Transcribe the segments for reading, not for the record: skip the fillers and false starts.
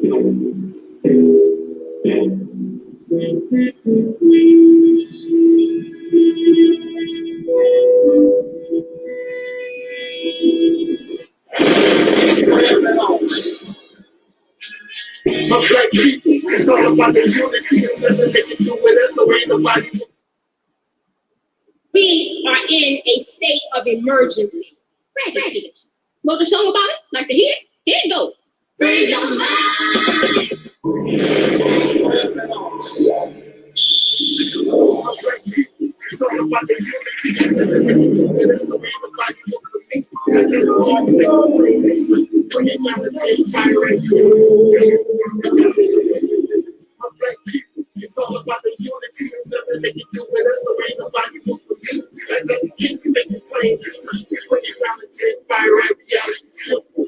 Black people, it's all about the unity. We are in a state of emergency. Tragedy. Want to show them about it? Like to hear it? Here it goes. Free your mind. It's all about the unity. It's all about the unity. There's nothing they can do with us, so ain't nobody move with me. Like that, you can make it plain. When you round the take fire at reality simple.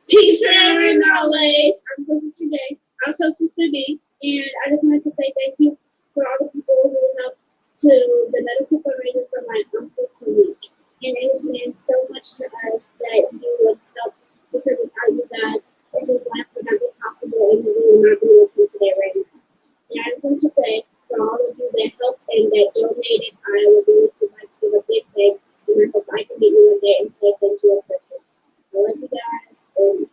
Peace, family, knowledge. I'm so Sister J. I'm so Sister D. And I just wanted to say thank you for all the people who helped to the medical fundraiser for my uncle Tariq. And it has meant so much to us that you would help, because without you guys, his life would not be possible and he would not be with me today right now. And I just want to say, for all of you that helped and that donated, I would really like to give a big thanks. And I hope I can meet you one day and say thank you in person. I love you guys. And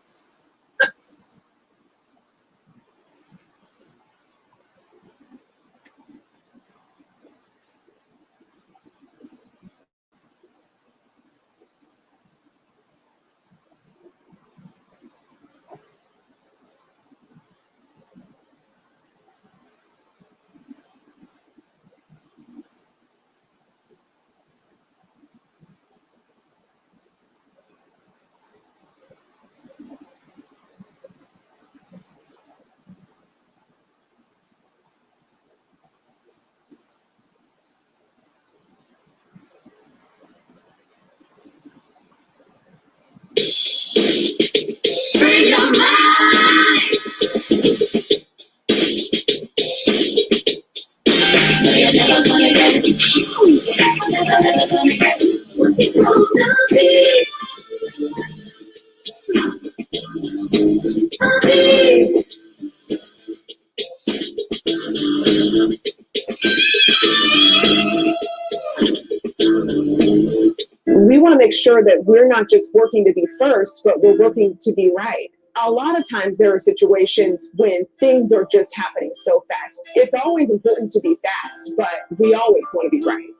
free your mind. You're never gonna get it. You're never gonna get it. What it's gonna be. We want to make sure that we're not just working to be first, but we're working to be right. A lot of times there are situations when things are just happening so fast. It's always important to be fast, but we always want to be right.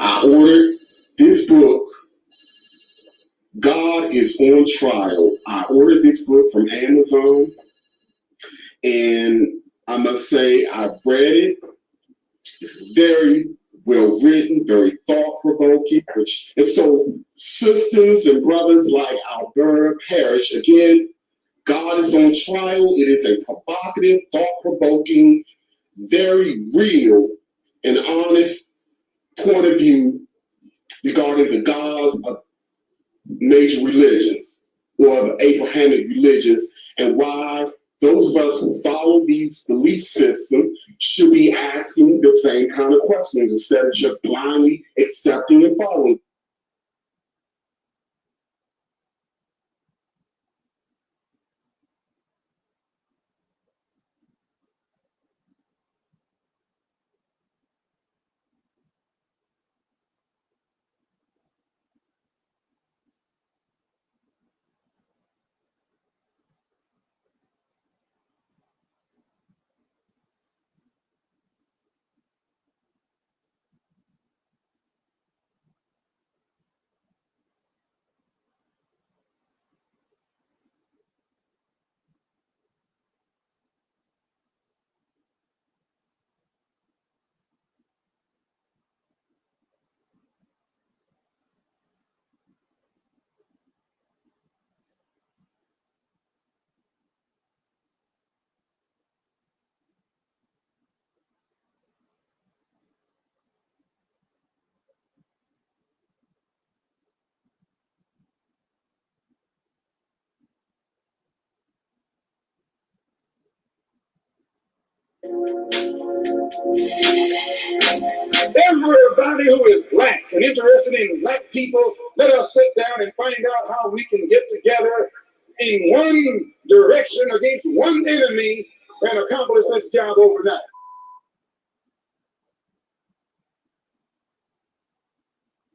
I ordered this book, God is on Trial. I ordered this book from Amazon, and I must say I've read it. It's very well written, very thought provoking. And so, sisters and brothers like Alberta Parish, again, God is on trial. It is a provocative, thought provoking, very real and honest point of view regarding the gods of major religions or of Abrahamic religions, and why those of us who follow these belief systems should be asking the same kind of questions instead of just blindly accepting and following. Everybody who is black and interested in black people, let us sit down and find out how we can get together in one direction against one enemy and accomplish this job overnight.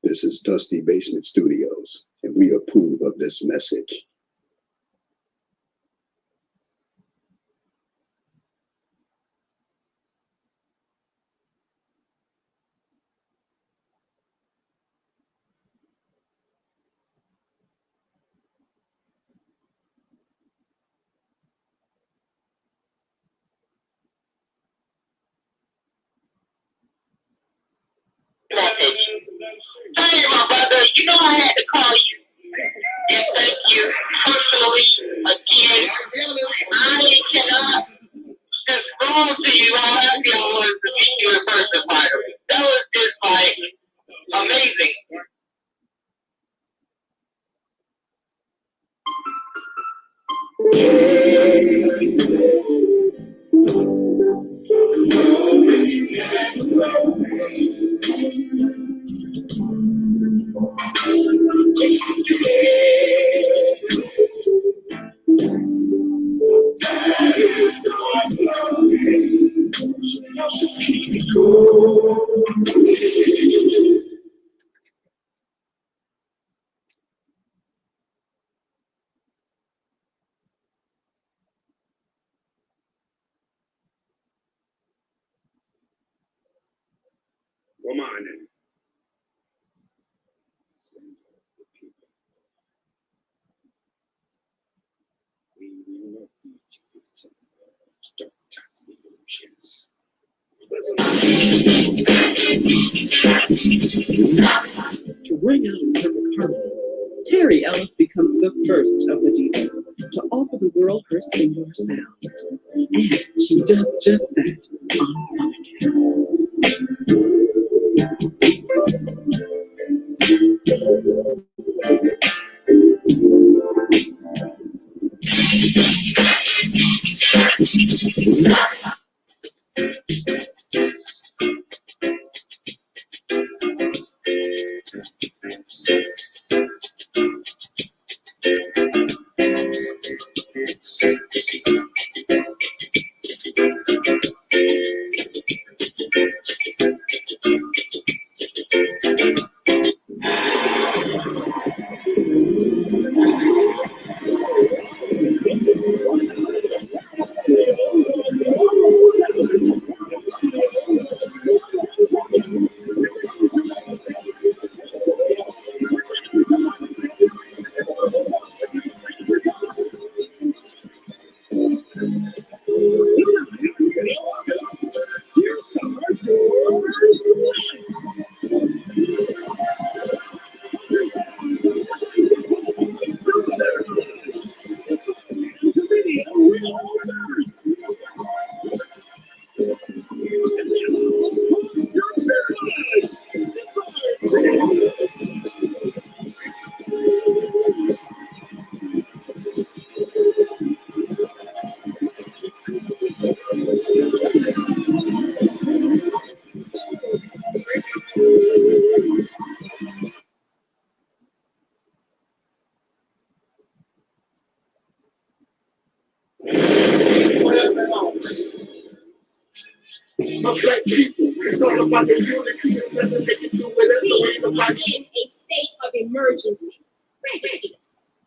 This is Dusty Basement Studios, and we approve of this message. Message. Hey, my brother, you know I had to call you and thank you personally again. I cannot disclose to you how happy I was to meet you in person, Myron. That was just like amazing. Come on in. We will not be stop the oceans. To bring out a perfect harmony, Terry Ellis becomes the first of the divas to offer the world her singular sound. And she does just that on Psychiatric. of black people. It's all about the unity and nothing they can do with it. So ain't nobody. In a state of emergency. Right.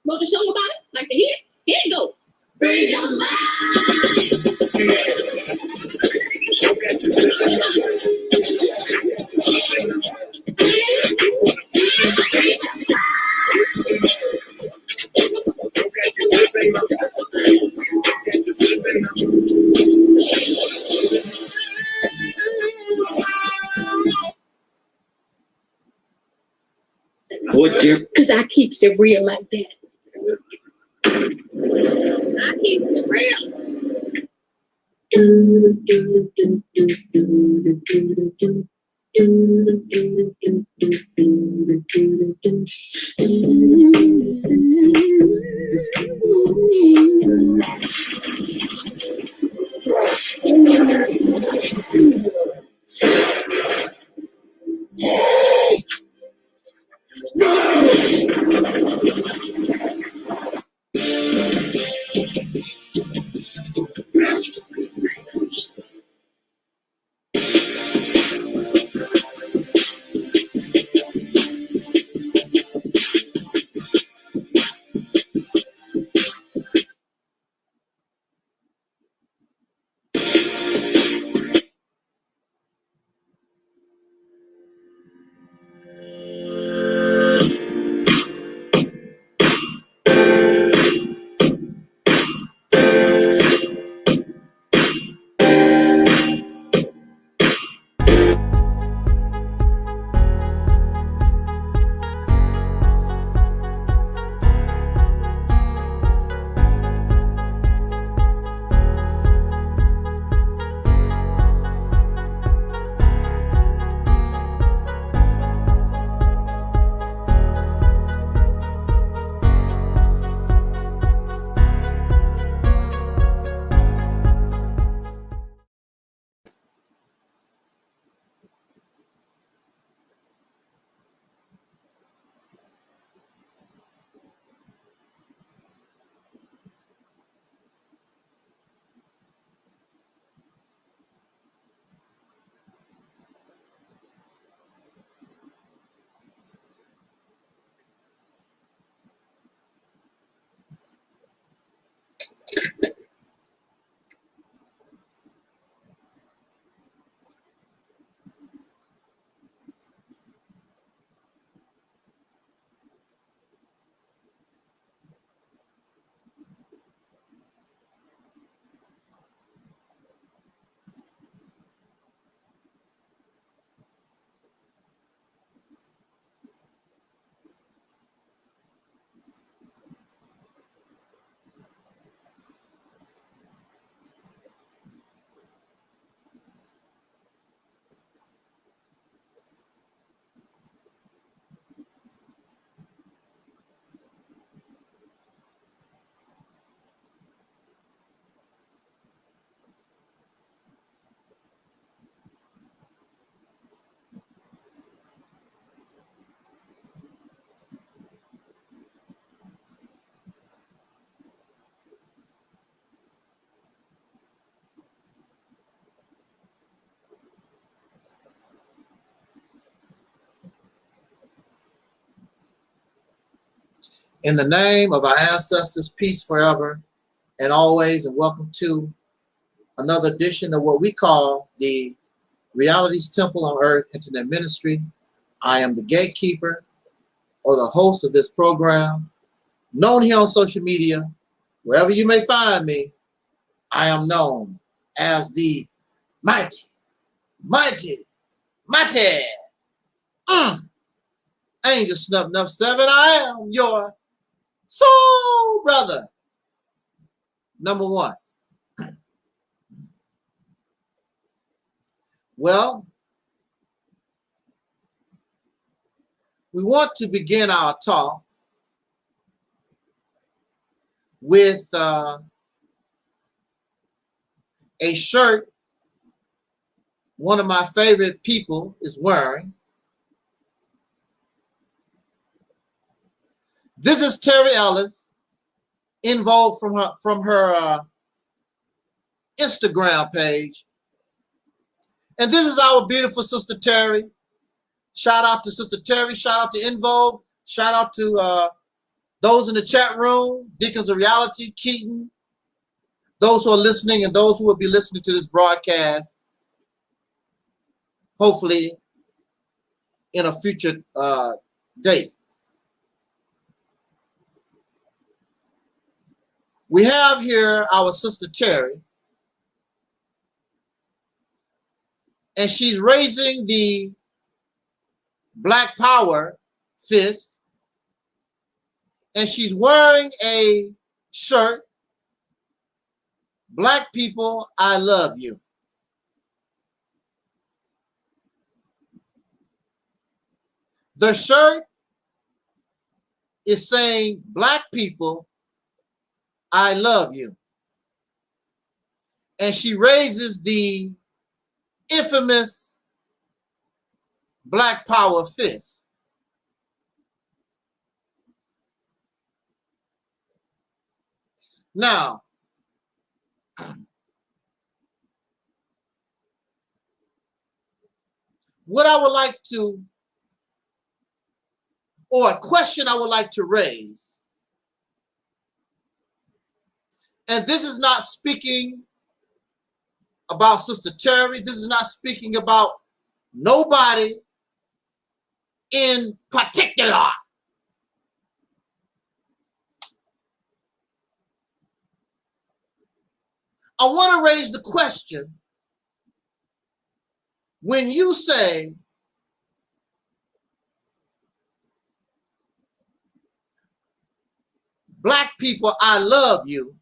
Want to show them about it? Like to hear? Here you go. Free your because I keeps it real like that. I keep it real. In the name of our ancestors, peace forever and always, and welcome to another edition of what we call the Reality's Temple on Earth Internet Ministry. I am the gatekeeper or the host of this program, known here on social media. Wherever you may find me, I am known as the mighty Angel Snuff Nuff 7. I am your soul brother. Number one. Well, we want to begin our talk with a shirt one of my favorite people is wearing. This is Terry Ellis, involved from her Instagram page. And this is our beautiful Sister Terry. Shout out to Sister Terry. Shout out to Invoke. Shout out to those in the chat room, Deacons of Reality, Keaton, those who are listening and those who will be listening to this broadcast, hopefully in a future date. We have here our Sister Terry, and she's raising the Black Power fist, and she's wearing a shirt, Black people, I love you. The shirt is saying, Black people, I love you. And she raises the infamous Black Power fist. Now, what I would like to, or a question I would like to raise, and this is not speaking about Sister Terry, this is not speaking about nobody in particular. I want to raise the question, when you say Black people, I love you,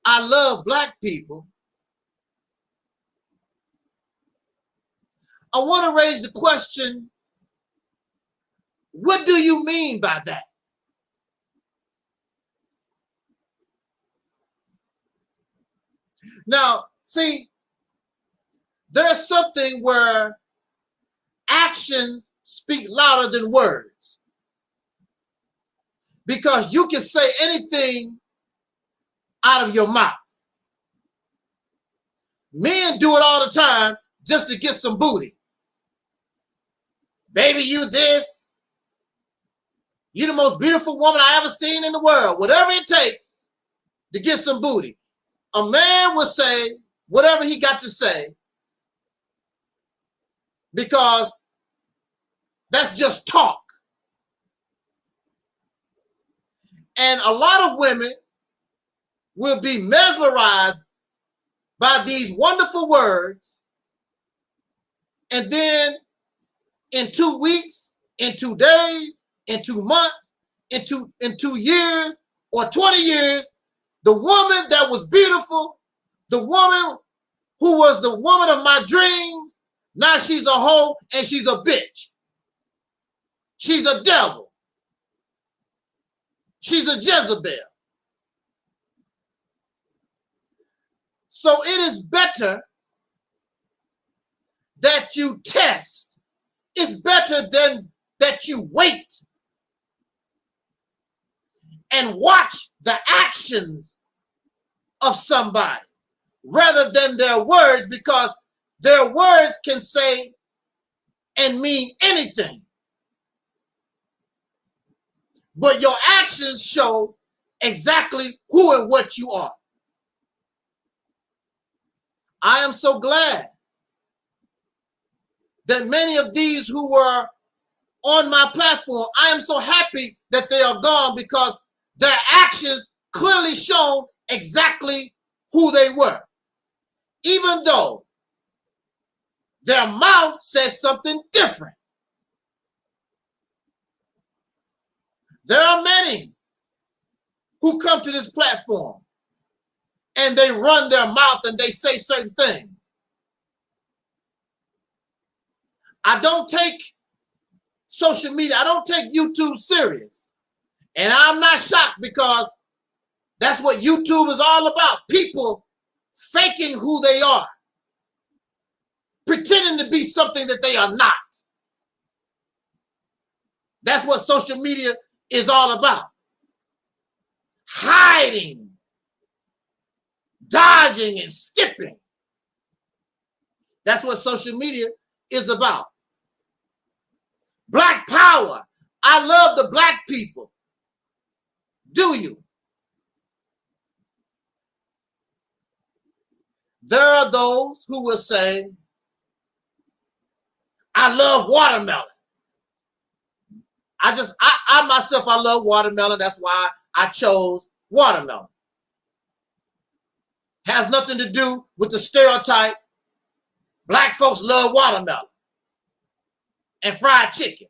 I love Black people, I want to raise the question, what do you mean by that? Now, see, there's something where actions speak louder than words. Because you can say anything out of your mouth. Men do it all the time just to get some booty. Baby, you this. You the most beautiful woman I ever seen in the world. Whatever it takes to get some booty. A man will say whatever he got to say because that's just talk. And a lot of women will be mesmerized by these wonderful words, and then in 2 weeks, in 2 days, in 2 months, in 2 years, or 20 years, the woman that was beautiful, the woman who was the woman of my dreams, now she's a hoe and she's a bitch. She's a devil. She's a Jezebel. So it is better that you test. It's better than that you wait and watch the actions of somebody rather than their words, because their words can say and mean anything. But your actions show exactly who and what you are. I am so glad that many of these who were on my platform, I am so happy that they are gone, because their actions clearly show exactly who they were. Even though their mouth says something different. There are many who come to this platform and they run their mouth and they say certain things. I don't take social media, I don't take YouTube serious. And I'm not shocked, because that's what YouTube is all about. People faking who they are, pretending to be something that they are not. That's what social media is all about. Hiding, dodging, and skipping. That's what social media is about. Black power. I love the black people. Do you? There are those who will say, I love watermelon. I myself, I love watermelon. That's why I chose watermelon. Has nothing to do with the stereotype. Black folks love watermelon and fried chicken,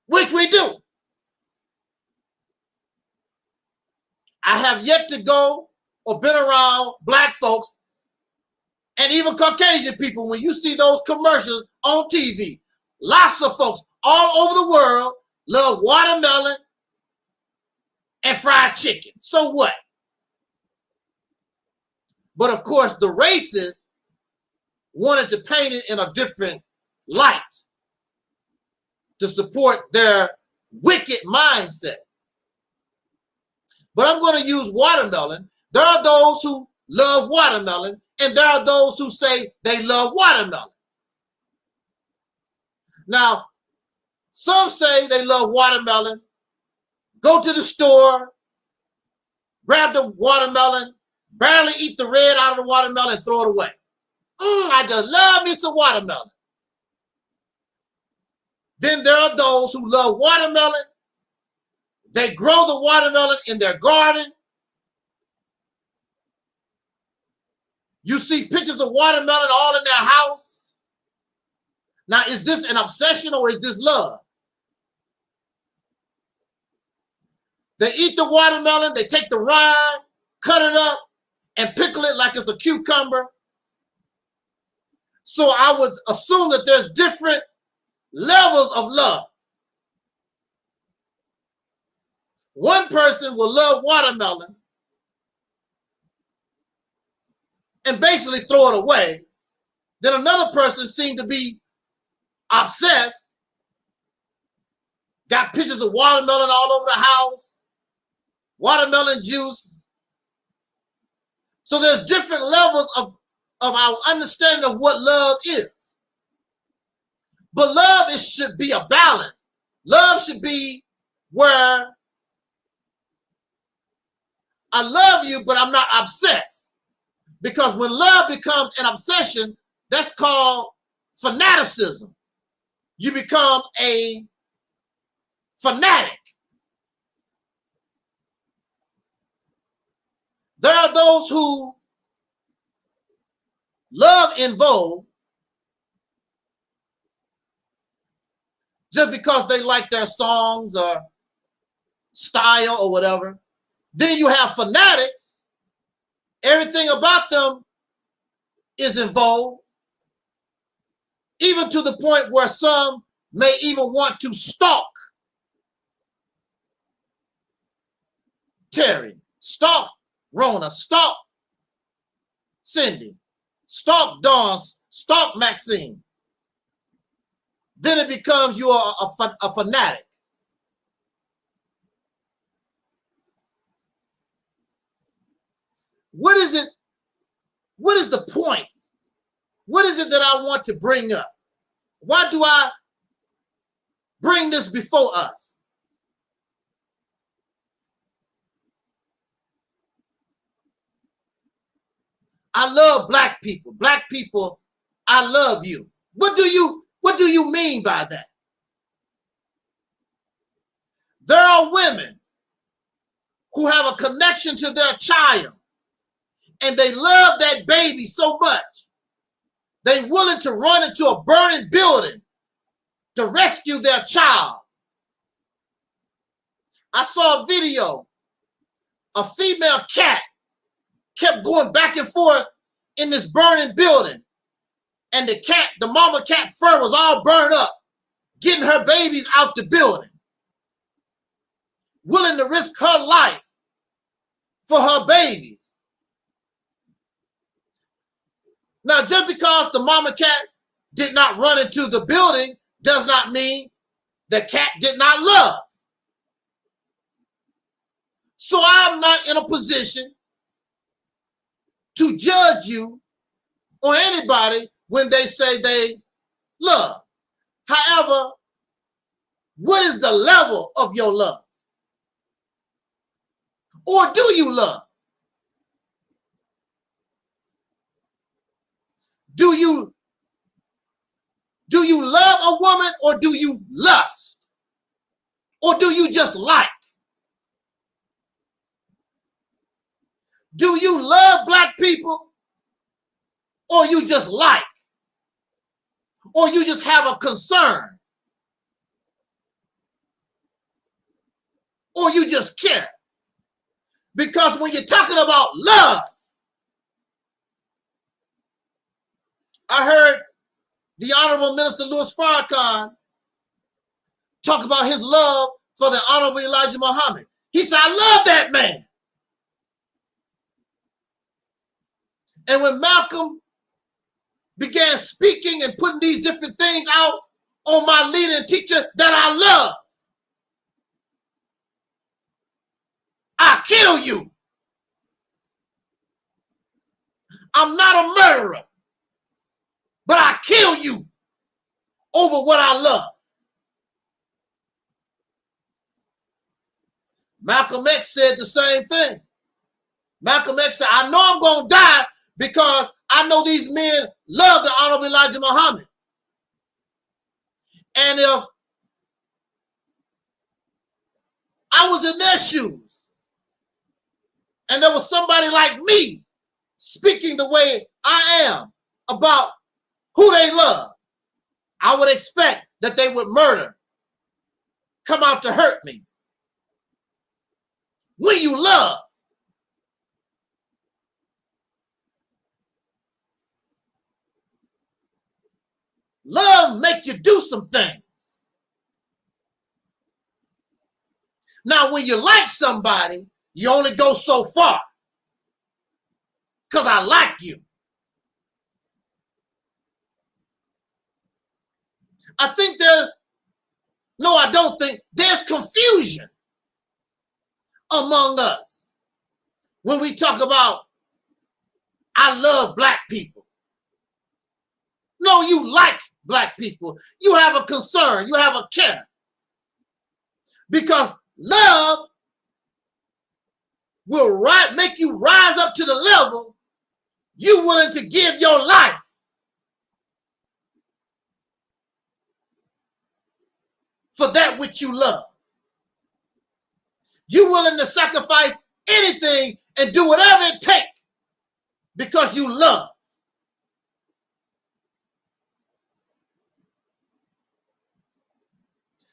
which we do. I have yet to go or been around black folks and even Caucasian people. When you see those commercials on TV, lots of folks all over the world love watermelon and fried chicken. So what? But of course, the racists wanted to paint it in a different light to support their wicked mindset. But I'm going to use watermelon. There are those who love watermelon, and there are those who say they love watermelon. Now, some say they love watermelon, go to the store, grab the watermelon, barely eat the red out of the watermelon and throw it away. I just love me some watermelon. Then there are those who love watermelon. They grow the watermelon in their garden. You see pictures of watermelon all in their house. Now, is this an obsession or is this love? They eat the watermelon, they take the rind, cut it up, and pickle it like it's a cucumber. So I would assume that there's different levels of love. One person will love watermelon and basically throw it away. Then another person seemed to be obsessed, got pictures of watermelon all over the house, watermelon juice. So there's different levels of our understanding of what love is. But love should be a balance. Love should be where I love you, but I'm not obsessed. Because when love becomes an obsession, that's called fanaticism. You become a fanatic. There are those who love in vogue just because they like their songs or style or whatever. Then you have fanatics. Everything about them is in vogue, even to the point where some may even want to stalk Terry, stalk Rona, stalk Cindy, stalk Dawn, stalk Maxine. Then it becomes you are a fanatic. What is it? What is the point? What is it that I want to bring up? Why do I bring this before us? I love black people. Black people, I love you. What do you mean by that? There are women who have a connection to their child and they love that baby so much. They're willing to run into a burning building to rescue their child. I saw a video. A female cat kept going back and forth in this burning building. And the mama cat fur was all burned up, getting her babies out the building. Willing to risk her life for her babies. Now, just because the mama cat did not run into the building does not mean the cat did not love. So I'm not in a position to judge you or anybody when they say they love. However, what is the level of your love? Or do you love? Do you love a woman, or do you lust? Or do you just like? Do you love black people, or you just like? Or you just have a concern? Or you just care? Because when you're talking about love, I heard the Honorable Minister Louis Farrakhan talk about his love for the Honorable Elijah Muhammad. He said, I love that man. And when Malcolm began speaking and putting these different things out on my leader and teacher that I love, I kill you. I'm not a murderer, but I kill you over what I love. Malcolm X said the same thing. Malcolm X said, I know I'm going to die because I know these men love the Honorable Elijah Muhammad. And if I was in their shoes and there was somebody like me speaking the way I am about who they love, I would expect that they would murder, come out to hurt me. When you love, love make you do some things. Now, when you like somebody, you only go so far because I like you. I think I don't think there's confusion among us when we talk about I love black people. No, you like black people. You have a concern. You have a care. Because love will make you rise up to the level you're willing to give your life for that which you love. You're willing to sacrifice anything and do whatever it takes because you love.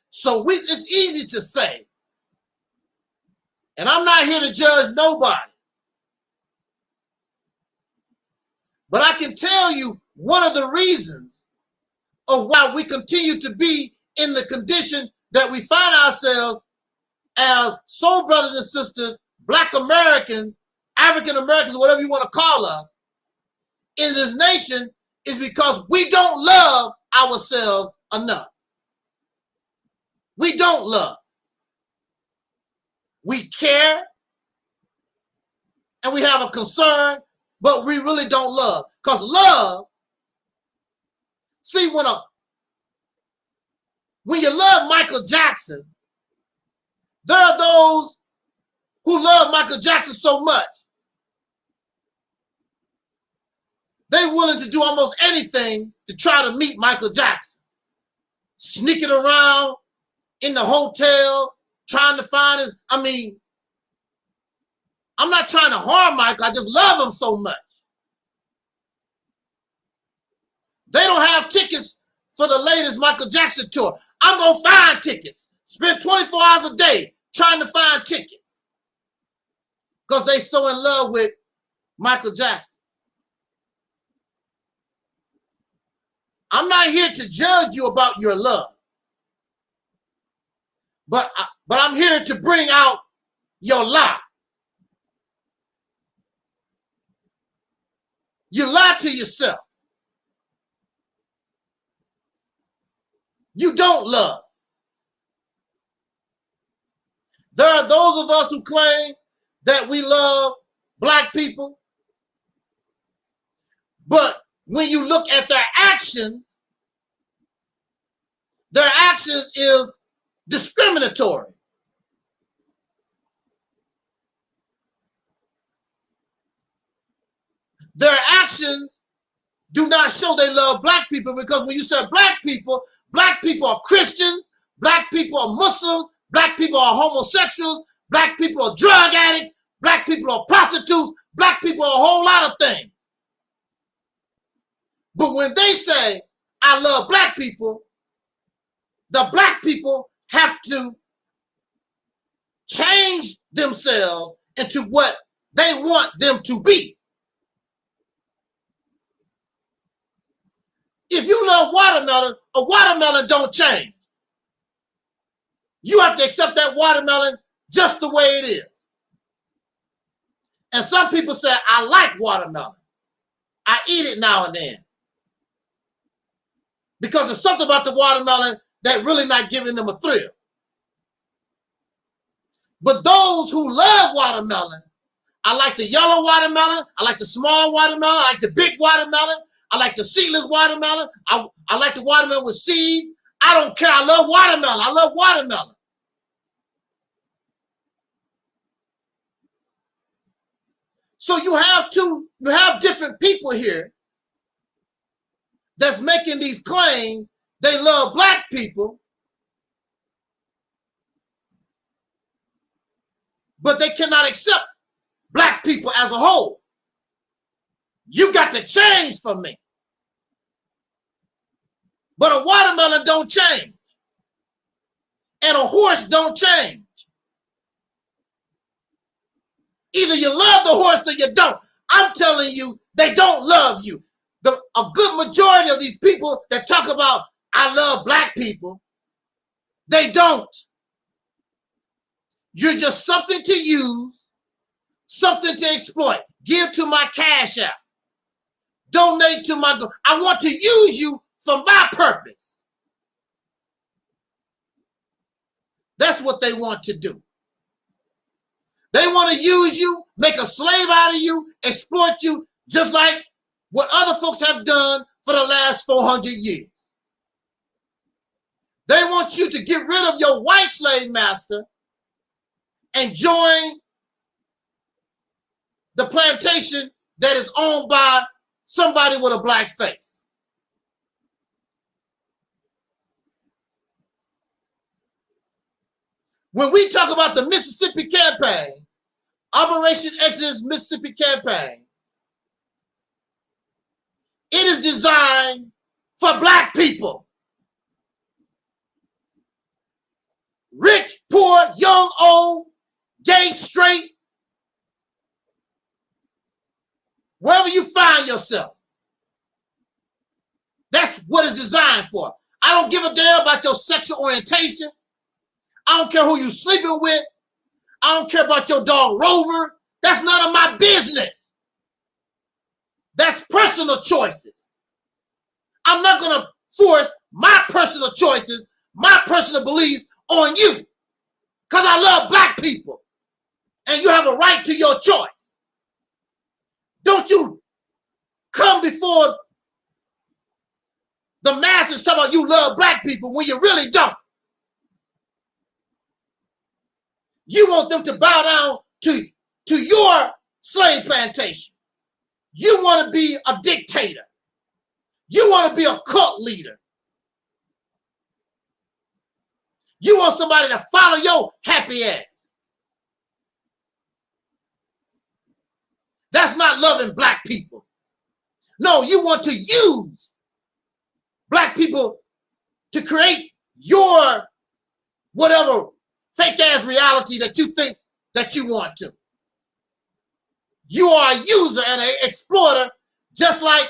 So it's easy to say, and I'm not here to judge nobody, but I can tell you one of the reasons of why we continue to be in the condition that we find ourselves as soul brothers and sisters, black Americans, African Americans, whatever you want to call us, in this nation is because we don't love ourselves enough. We don't love. We care and we have a concern, but we really don't love. Because love, see, when you love Michael Jackson, there are those who love Michael Jackson so much, they're willing to do almost anything to try to meet Michael Jackson. Sneaking around in the hotel, trying to find his, I'm not trying to harm Michael, I just love him so much. They don't have tickets for the latest Michael Jackson tour. I'm going to find tickets. Spend 24 hours a day trying to find tickets because they so in love with Michael Jackson. I'm not here to judge you about your love, but I'm here to bring out your lie. You lie to yourself. You don't love. There are those of us who claim that we love black people, but when you look at their actions is discriminatory. Their actions do not show they love black people, because when you say black people are Christians, black people are Muslims, black people are homosexuals, black people are drug addicts, black people are prostitutes, black people are a whole lot of things. But when they say, I love black people, the black people have to change themselves into what they want them to be. If you love watermelon, a watermelon don't change. You have to accept that watermelon just the way it is. And some people say, I like watermelon. I eat it now and then. Because there's something about the watermelon that really not giving them a thrill. But those who love watermelon, I like the yellow watermelon, I like the small watermelon, I like the big watermelon, I like the seedless watermelon, I like the watermelon with seeds. I don't care, I love watermelon, I love watermelon. So you have different people here that's making these claims. They love black people, but they cannot accept black people as a whole. You got to change for me. But a watermelon don't change. And a horse don't change. Either you love the horse or you don't. I'm telling you, they don't love you. A good majority of these people that talk about, I love black people, they don't. You're just something to use, something to exploit. Give to my cash app. Donate to my, I want to use you for my purpose. That's what they want to do. They want to use you, make a slave out of you, exploit you, just like what other folks have done for the last 400 years. They want you to get rid of your white slave master and join the plantation that is owned by somebody with a black face. When we talk about the Mississippi campaign, Operation Exodus Mississippi campaign, it is designed for black people. Rich, poor, young, old, gay, straight, wherever you find yourself. That's what it's designed for. I don't give a damn about your sexual orientation. I don't care who you sleeping with. I don't care about your dog Rover. That's none of my business. That's personal choices. I'm not going to force my personal choices, my personal beliefs on you, because I love black people and you have a right to your choice. Don't you come before the masses talking about you love black people when you really don't. You want them to bow down to your slave plantation. You want to be a dictator. You want to be a cult leader. You want somebody to follow your happy ass. That's not loving black people. No, you want to use black people to create your whatever fake ass reality that you think that you want to. You are a user and an exploiter just like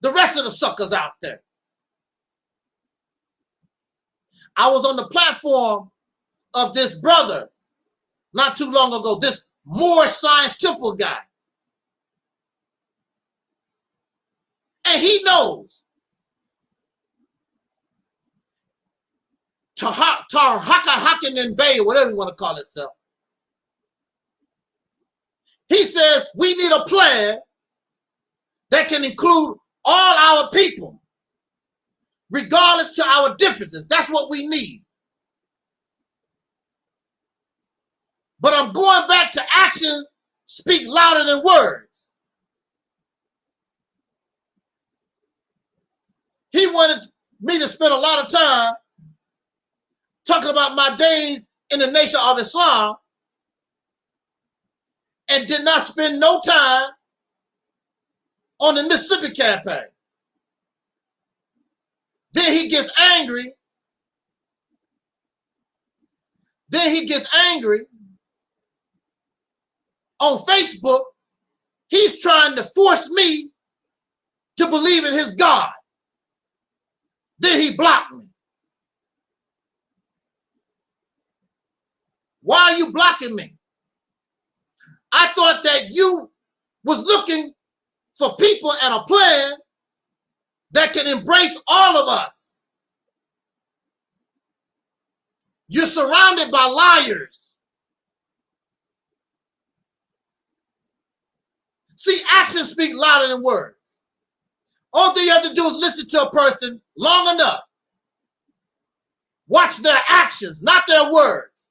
the rest of the suckers out there. I was on the platform of this brother not too long ago, this Moore Science Temple guy. And he knows Hakkinen Bay, or whatever you want to call itself. He says we need a plan that can include all our people, regardless to our differences. That's what we need. But I'm going back to actions speak louder than words. He wanted me to spend a lot of time talking about my days in the Nation of Islam and did not spend no time on the Mississippi campaign. Then he gets angry. On Facebook. He's trying to force me to believe in his God. Then he blocked me. Why are you blocking me? I thought that you was looking for people and a plan that can embrace all of us. You're surrounded by liars. See, actions speak louder than words. All thing you have to do is listen to a person long enough. Watch their actions, not their words.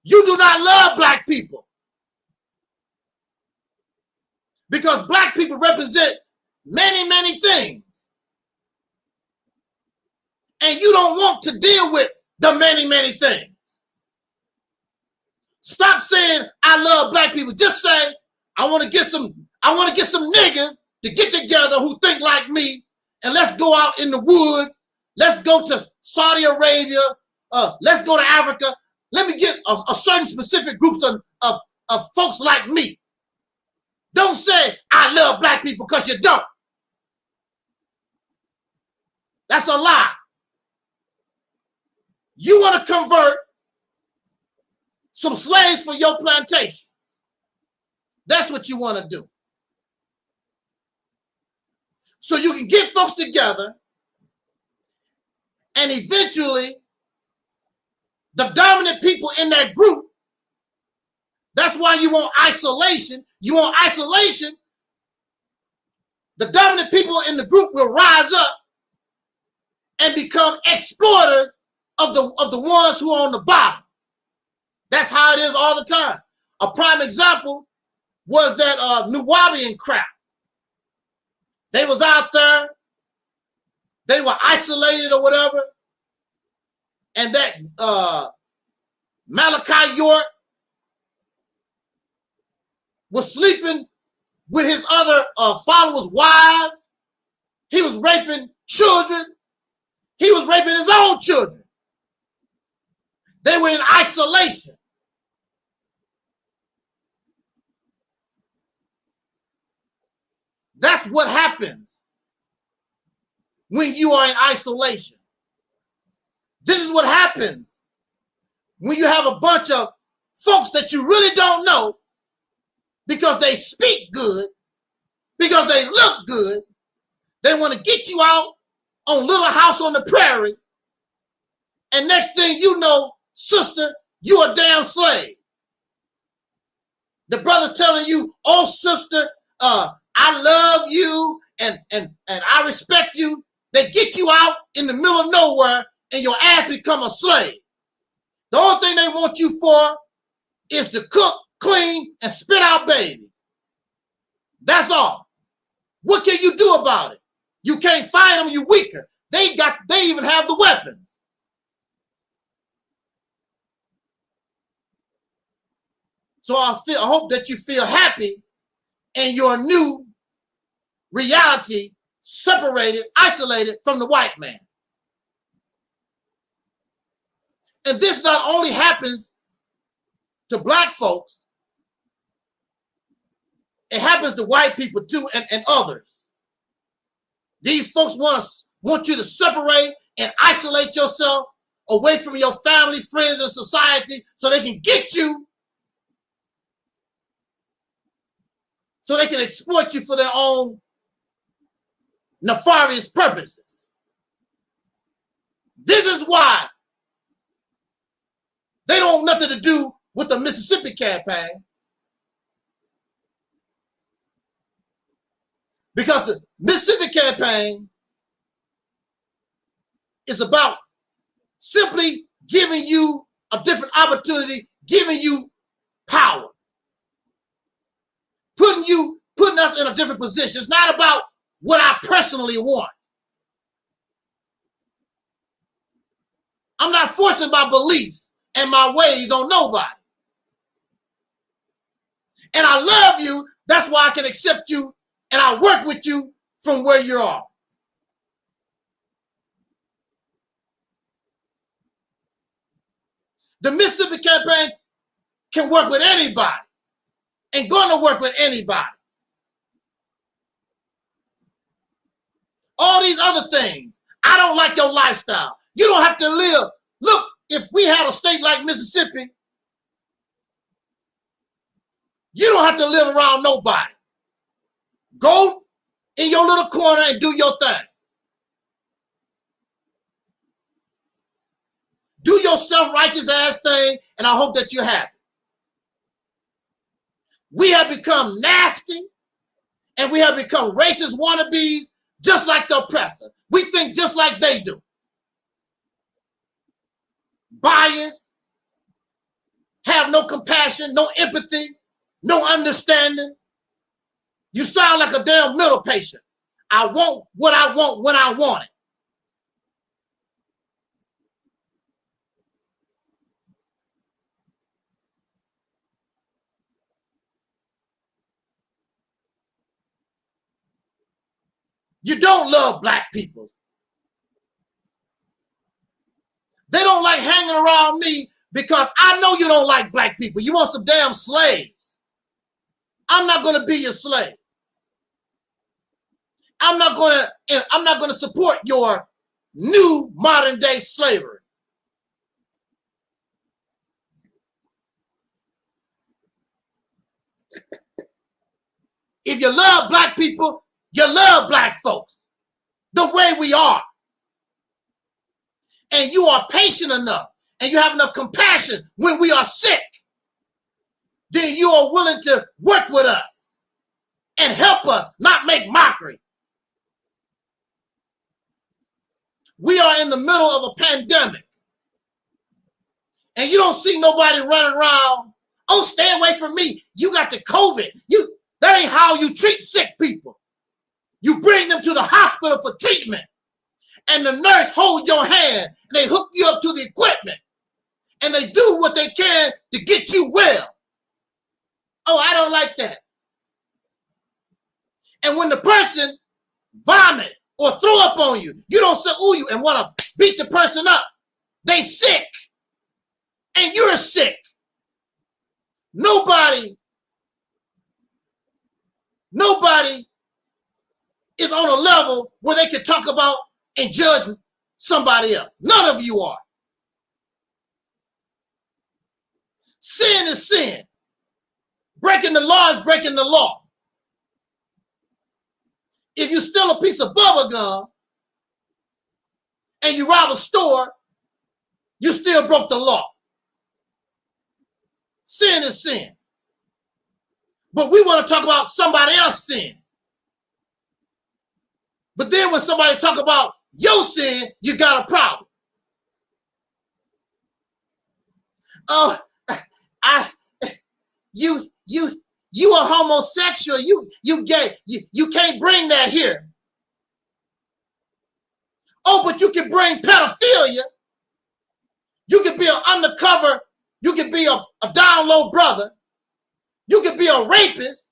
You do not love black people because black people represent many, many things. And you don't want to deal with the many, many things. Stop saying, I love black people. Just say, I want to get some niggas to get together who think like me, and let's go out in the woods. Let's go to Saudi Arabia. Let's go to Africa. Let me get a certain specific groups of folks like me. Don't say, I love black people, because you don't. That's a lie. You want to convert some slaves for your plantation. That's what you want to do. So you can get folks together and eventually the dominant people in that group, that's why you want isolation. You want isolation. The dominant people in the group will rise up and become exploiters of the ones who are on the bottom. That's how it is all the time. A prime example was that Nuwabian crap. They was out there. They were isolated or whatever. And that Malachi York was sleeping with his other followers' wives. He was raping children. He was raping his own children. They were in isolation. That's what happens when you are in isolation. This is what happens when you have a bunch of folks that you really don't know because they speak good, because they look good. They want to get you out on Little House on the Prairie. And next thing you know, sister, you a damn slave. The brother's telling you, oh, sister, I love you and I respect you. They get you out in the middle of nowhere and your ass become a slave. The only thing they want you for is to cook, clean, and spit out babies. That's all. What can you do about it? You can't fight them, you weaker. They even have the weapons. So I hope that you feel happy in your new reality, separated, isolated from the white man. And this not only happens to black folks, it happens to white people too, and others. These folks want you to separate and isolate yourself away from your family, friends, and society so they can get you, so they can exploit you for their own nefarious purposes. This is why they don't want nothing to do with the Mississippi campaign. Because the Mississippi campaign is about simply giving you a different opportunity, giving you power, putting us in a different position. It's not about what I personally want. I'm not forcing my beliefs and my ways on nobody. And I love you. That's why I can accept you and I work with you from where you are. The Mississippi campaign can work with anybody and going to work with anybody. All these other things. I don't like your lifestyle. You don't have to live. Look, if we had a state like Mississippi, you don't have to live around nobody. Go in your little corner and do your thing. Do your self-righteous ass thing, and I hope that you're happy. We have become nasty, and we have become racist wannabes, just like the oppressor. We think just like they do. Bias, have no compassion, no empathy, no understanding. You sound like a damn mental patient. I want what I want when I want it. You don't love black people. They don't like hanging around me because I know you don't like black people. You want some damn slaves. I'm not going to be your slave. I'm not going to support your new modern day slavery. If you love black people, you love black folks the way we are. And you are patient enough and you have enough compassion when we are sick, then you are willing to work with us and help us, not make mockery. We are in the middle of a pandemic and you don't see nobody running around, oh, stay away from me. You got the COVID. That ain't how you treat sick people. You bring them to the hospital for treatment and the nurse holds your hand and they hook you up to the equipment and they do what they can to get you well. Oh, I don't like that. And when the person vomit or throw up on you, you don't say, ooh, you and want to beat the person up. They sick and you're sick. Nobody is on a level where they can talk about and judge somebody else. None of you are. Sin is sin. Breaking the law is breaking the law. If you steal a piece of bubble gum and you rob a store, you still broke the law. Sin is sin. But we want to talk about somebody else's sin. But then when somebody talk about your sin, you got a problem. Oh, you are homosexual. You gay. You can't bring that here. Oh, but you can bring pedophilia. You can be an undercover. You can be a down low brother. You can be a rapist.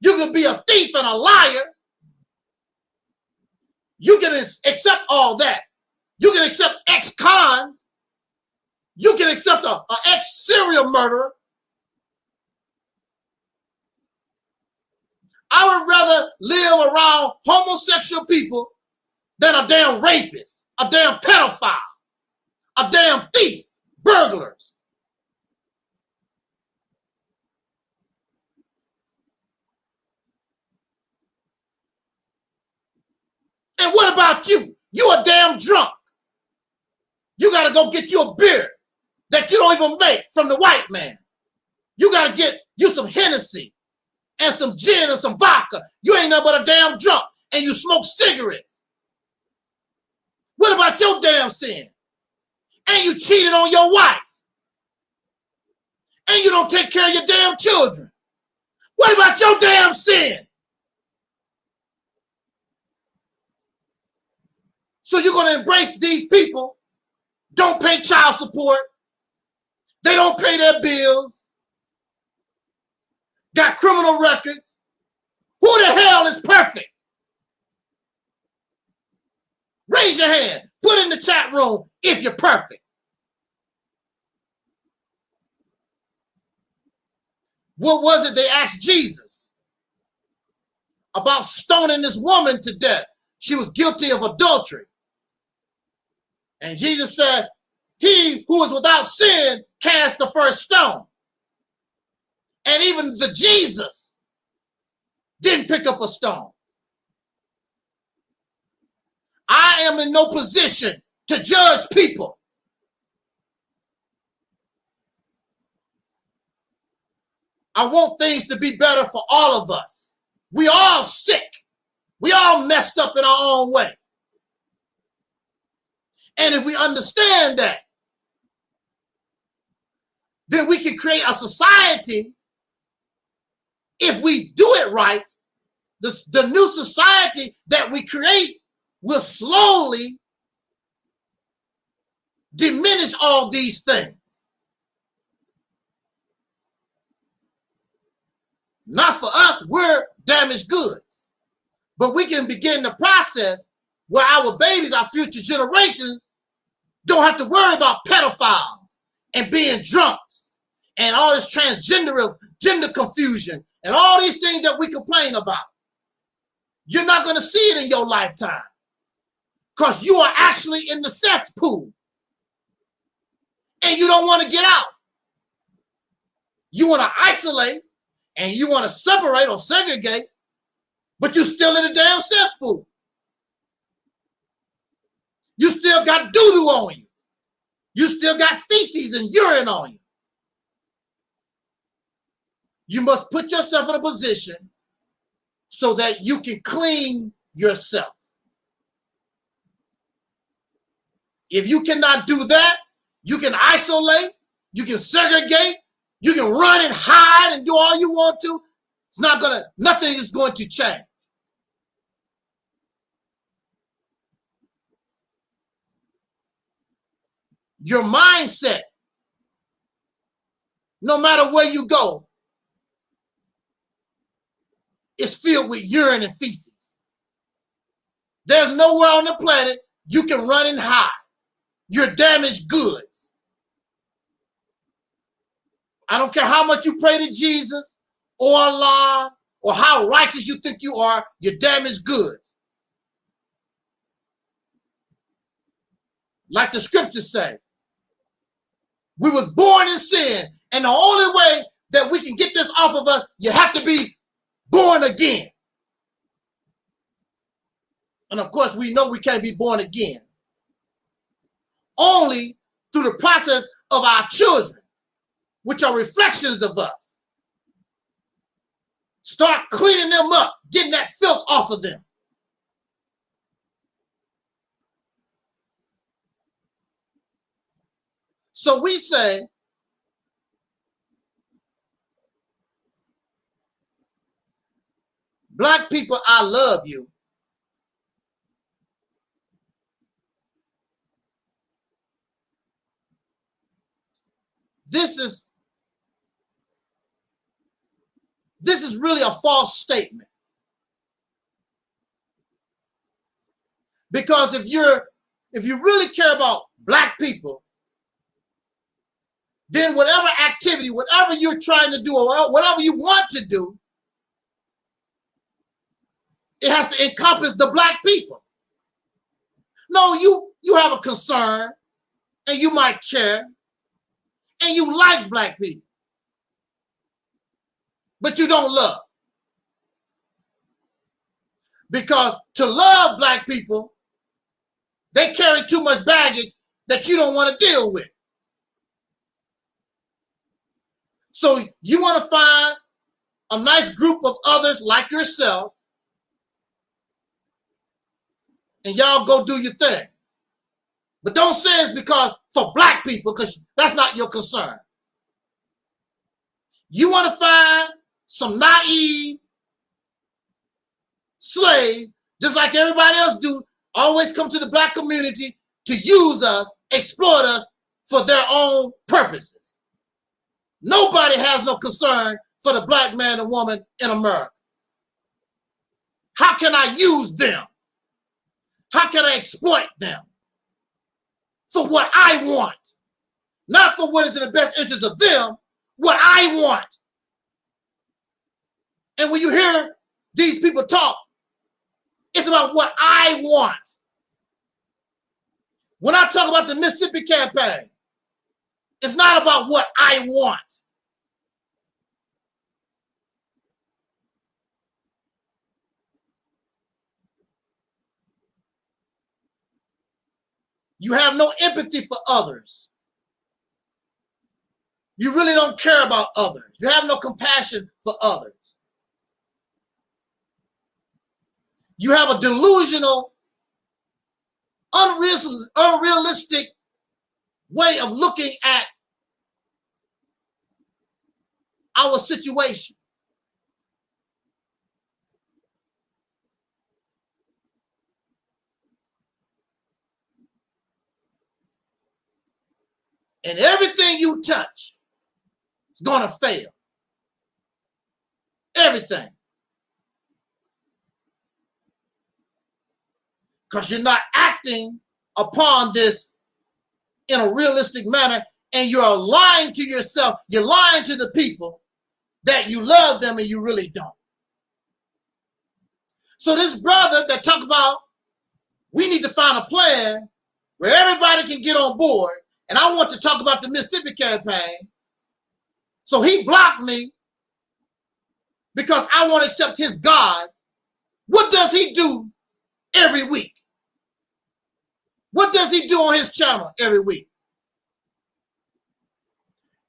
You can be a thief and a liar. You can accept all that. You can accept ex-cons. You can accept an ex-serial murderer. I would rather live around homosexual people than a damn rapist, a damn pedophile, a damn thief, burglars. And what about you? You a damn drunk. You got to go get you a beer that you don't even make from the white man. You got to get you some Hennessy and some gin and some vodka. You ain't nothing but a damn drunk, and you smoke cigarettes. What about your damn sin? And you cheated on your wife. And you don't take care of your damn children. What about your damn sin? So you're going to embrace these people, don't pay child support, they don't pay their bills, got criminal records. Who the hell is perfect? Raise your hand. Put in the chat room if you're perfect. What was it they asked Jesus about stoning this woman to death? She was guilty of adultery. And Jesus said, he who is without sin cast the first stone. And even the Jesus didn't pick up a stone. I am in no position to judge people. I want things to be better for all of us. We all sick. We all messed up in our own way. And if we understand that, then we can create a society. If we do it right, the new society that we create will slowly diminish all these things. Not for us, we're damaged goods. But we can begin the process where our babies, our future generations, don't have to worry about pedophiles and being drunks and all this gender confusion and all these things that we complain about. You're not going to see it in your lifetime because you are actually in the cesspool and you don't want to get out. You want to isolate and you want to separate or segregate, but you're still in the damn cesspool. You still got doo-doo on you. You still got feces and urine on you. You must put yourself in a position so that you can clean yourself. If you cannot do that, you can isolate, you can segregate, you can run and hide and do all you want to. It's not gonna, nothing is going to change. Your mindset, no matter where you go, is filled with urine and feces. There's nowhere on the planet you can run and hide. You're damaged goods. I don't care how much you pray to Jesus or Allah or how righteous you think you are, you're damaged goods. Like the scriptures say, we was born in sin, and the only way that we can get this off of us, you have to be born again. And of course, we know we can't be born again. Only through the process of our children, which are reflections of us. Start cleaning them up, getting that filth off of them. So we say, Black people, I love you. This is really a false statement. Because if you really care about Black people, then whatever activity, whatever you're trying to do, or whatever you want to do, it has to encompass the Black people. No, you have a concern, and you might care, and you like Black people, but you don't love. Because to love Black people, they carry too much baggage that you don't want to deal with. So you want to find a nice group of others like yourself, and y'all go do your thing. But don't say it's because for black people, because that's not your concern. You want to find some naive slaves, just like everybody else do, always come to the black community to use us, exploit us for their own purposes. Nobody has no concern for the black man and woman in America. How can I use them? How can I exploit them for what I want? Not for what is in the best interest of them, what I want. And when you hear these people talk, it's about what I want. When I talk about the Mississippi campaign, it's not about what I want. You have no empathy for others. You really don't care about others. You have no compassion for others. You have a delusional, unrealistic way of looking at our situation. And everything you touch is going to fail. Everything. Because you're not acting upon this in a realistic manner, and you're lying to yourself. You're lying to the people that you love them and you really don't. So this brother that talked about we need to find a plan where everybody can get on board, and I want to talk about the Mississippi campaign. So he blocked me because I want to accept his God. What does he do every week? What does he do on his channel every week?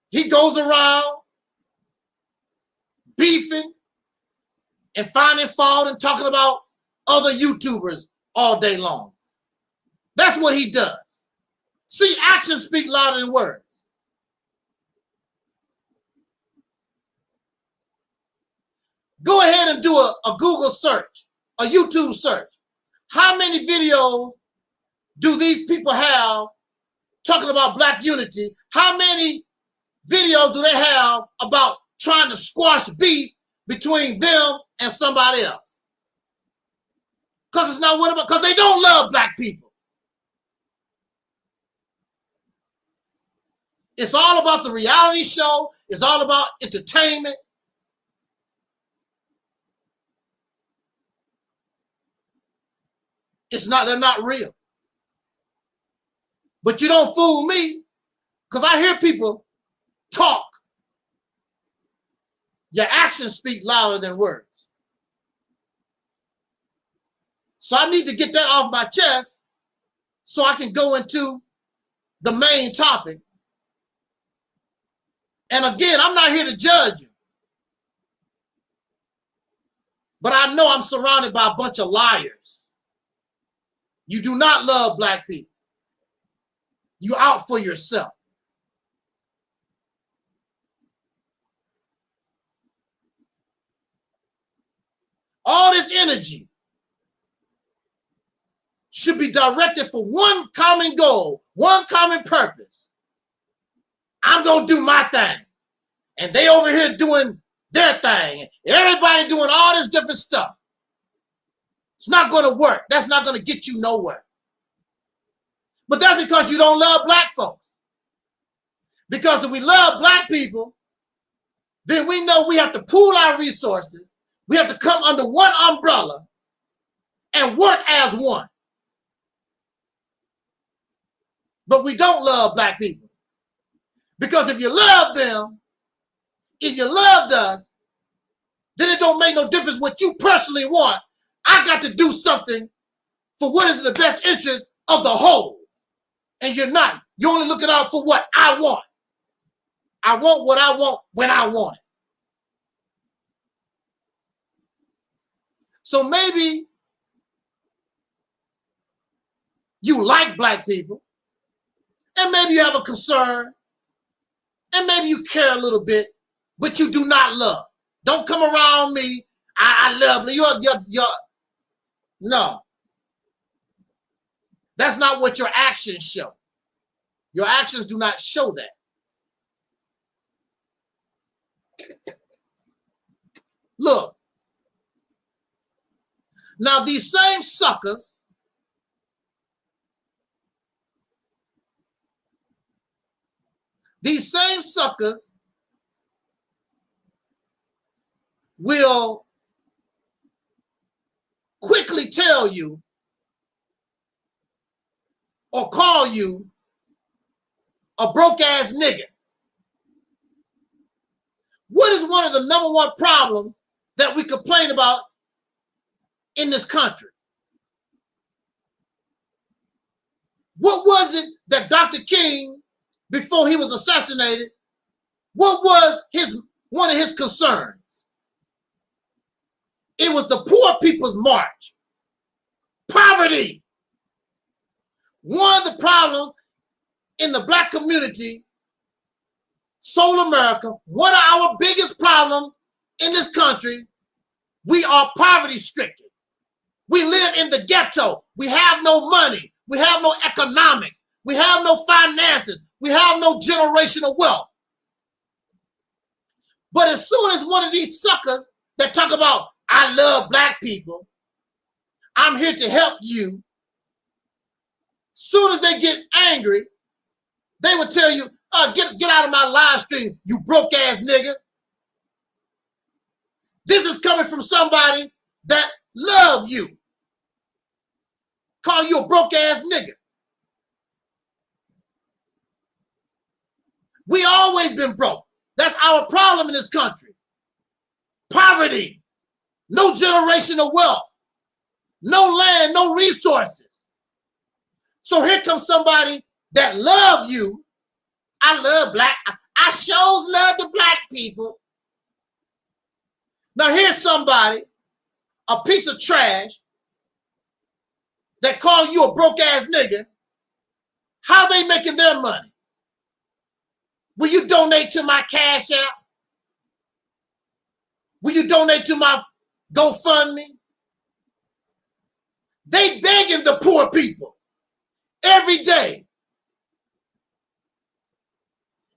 He goes around beefing and finding fault and talking about other YouTubers all day long. That's what he does. See, actions speak louder than words. Go ahead and do a Google search, a YouTube search. How many videos do these people have talking about black unity? How many videos do they have about trying to squash beef between them and somebody else? Because it's not what about, because they don't love black people. It's all about the reality show. It's all about entertainment. It's not, they're not real. But you don't fool me, because I hear people talk. Your actions speak louder than words. So I need to get that off my chest so I can go into the main topic. And again, I'm not here to judge you. But I know I'm surrounded by a bunch of liars. You do not love black people. You're out for yourself. All this energy should be directed for one common goal, one common purpose. I'm going to do my thing. And they over here doing their thing. Everybody doing all this different stuff. It's not going to work. That's not going to get you nowhere. But that's because you don't love black folks. Because if we love black people, then we know we have to pool our resources. We have to come under one umbrella and work as one. But we don't love black people. Because if you love them, if you loved us, then it don't make no difference what you personally want. I got to do something for what is in the best interest of the whole. And you're not. You're only looking out for what I want. I want what I want when I want it. So maybe you like black people, and maybe you have a concern, and maybe you care a little bit, but you do not love. Don't come around me. I love you. No. That's not what your actions show. Your actions do not show that. Look. Now these same suckers will quickly tell you or call you a broke ass nigga. What is one of the #1 problems that we complain about in this country? What was it that Dr. King, before he was assassinated, what was one of his concerns? It was the poor people's march. Poverty. One of the problems in the black community, Soul America, one of our biggest problems in this country, we are poverty stricken. We live in the ghetto. We have no money. We have no economics. We have no finances. We have no generational wealth. But as soon as one of these suckers that talk about, I love black people, I'm here to help you, soon as they get angry, they would tell you, get out of my live stream, you broke ass nigga. This is coming from somebody that love you. Call you a broke ass nigga. We always been broke. That's our problem in this country. Poverty, no generational wealth, no land, no resources. So here comes somebody that love you. I love black. I shows love to black people. Now here's somebody, a piece of trash, that call you a broke ass nigga. How they making their money? Will you donate to my Cash App? Will you donate to my GoFundMe? They begging the poor people every day.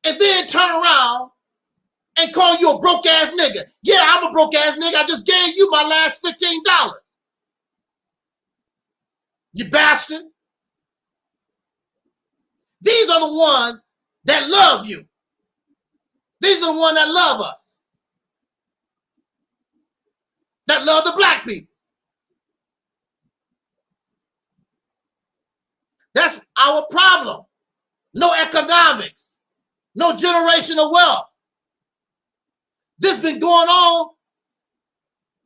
And then turn around and call you a broke ass nigga. Yeah, I'm a broke ass nigga. I just gave you my last $15. You bastard. These are the ones that love you. These are the ones that love us. That love the black people. That's our problem. No economics. No generational wealth. This has been going on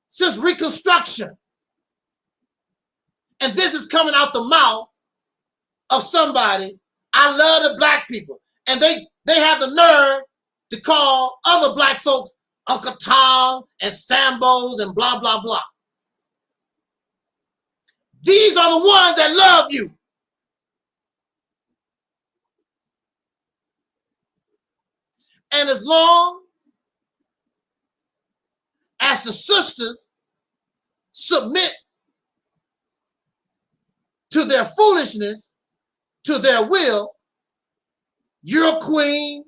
since Reconstruction. And this is coming out the mouth of somebody. I love the black people. And they have the nerve to call other black folks Uncle Tom and Sambos and blah, blah, blah. These are the ones that love you. And as long as the sisters submit to their foolishness, to their will, you're a queen,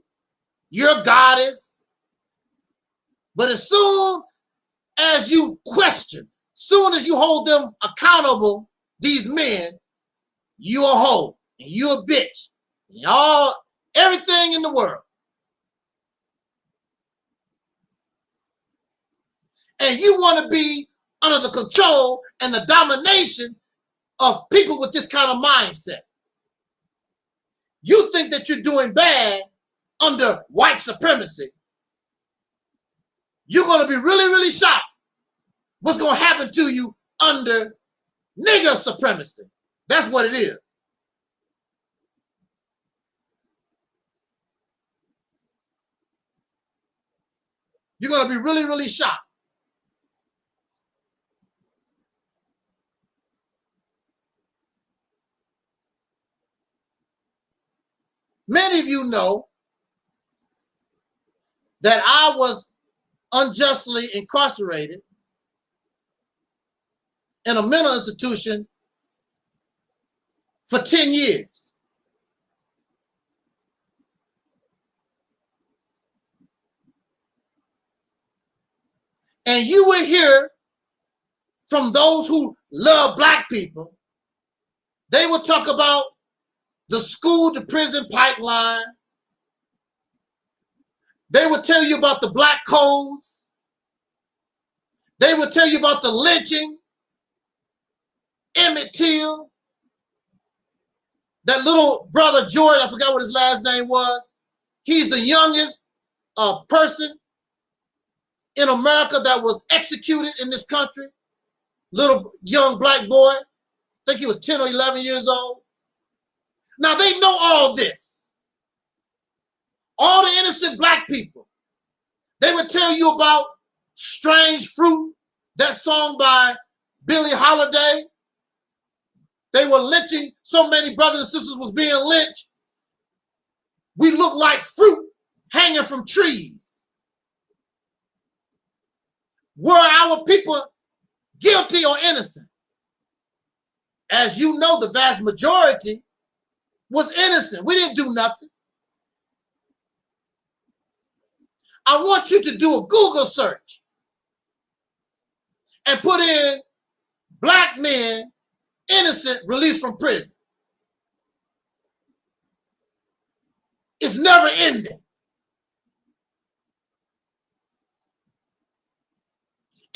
you're a goddess. But as soon as you question, soon as you hold them accountable, these men, you a hoe, and you a bitch, and everything in the world. And you want to be under the control and the domination of people with this kind of mindset. You think that you're doing bad under white supremacy. You're going to be really, really shocked what's going to happen to you under nigger supremacy. That's what it is. You're going to be really, really shocked. Many of you know that I was unjustly incarcerated in a mental institution for 10 years. And you will hear from those who love black people, they will talk about the school to prison pipeline. They will tell you about the black codes. They will tell you about the lynching, Emmett Till, that little brother George, I forgot what his last name was. He's the youngest person in America that was executed in this country. Little young black boy. I think he was 10 or 11 years old. Now they know all this. All the innocent black people. They would tell you about Strange Fruit, that song by Billie Holiday. They were lynching, so many brothers and sisters was being lynched. We look like fruit hanging from trees. Were our people guilty or innocent? As you know, the vast majority was innocent. We didn't do nothing. I want you to do a Google search and put in black men innocent released from prison. It's never ending.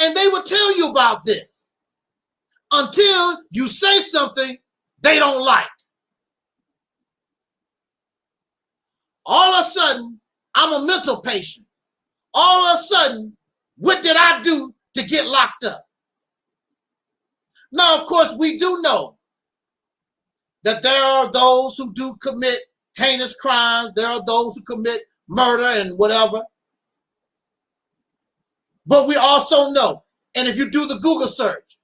And they will tell you about this until you say something they don't like. All of a sudden, I'm a mental patient. All of a sudden, what did I do to get locked up? Now, of course, we do know that there are those who do commit heinous crimes. There are those who commit murder and whatever. But we also know, and if you do the Google search,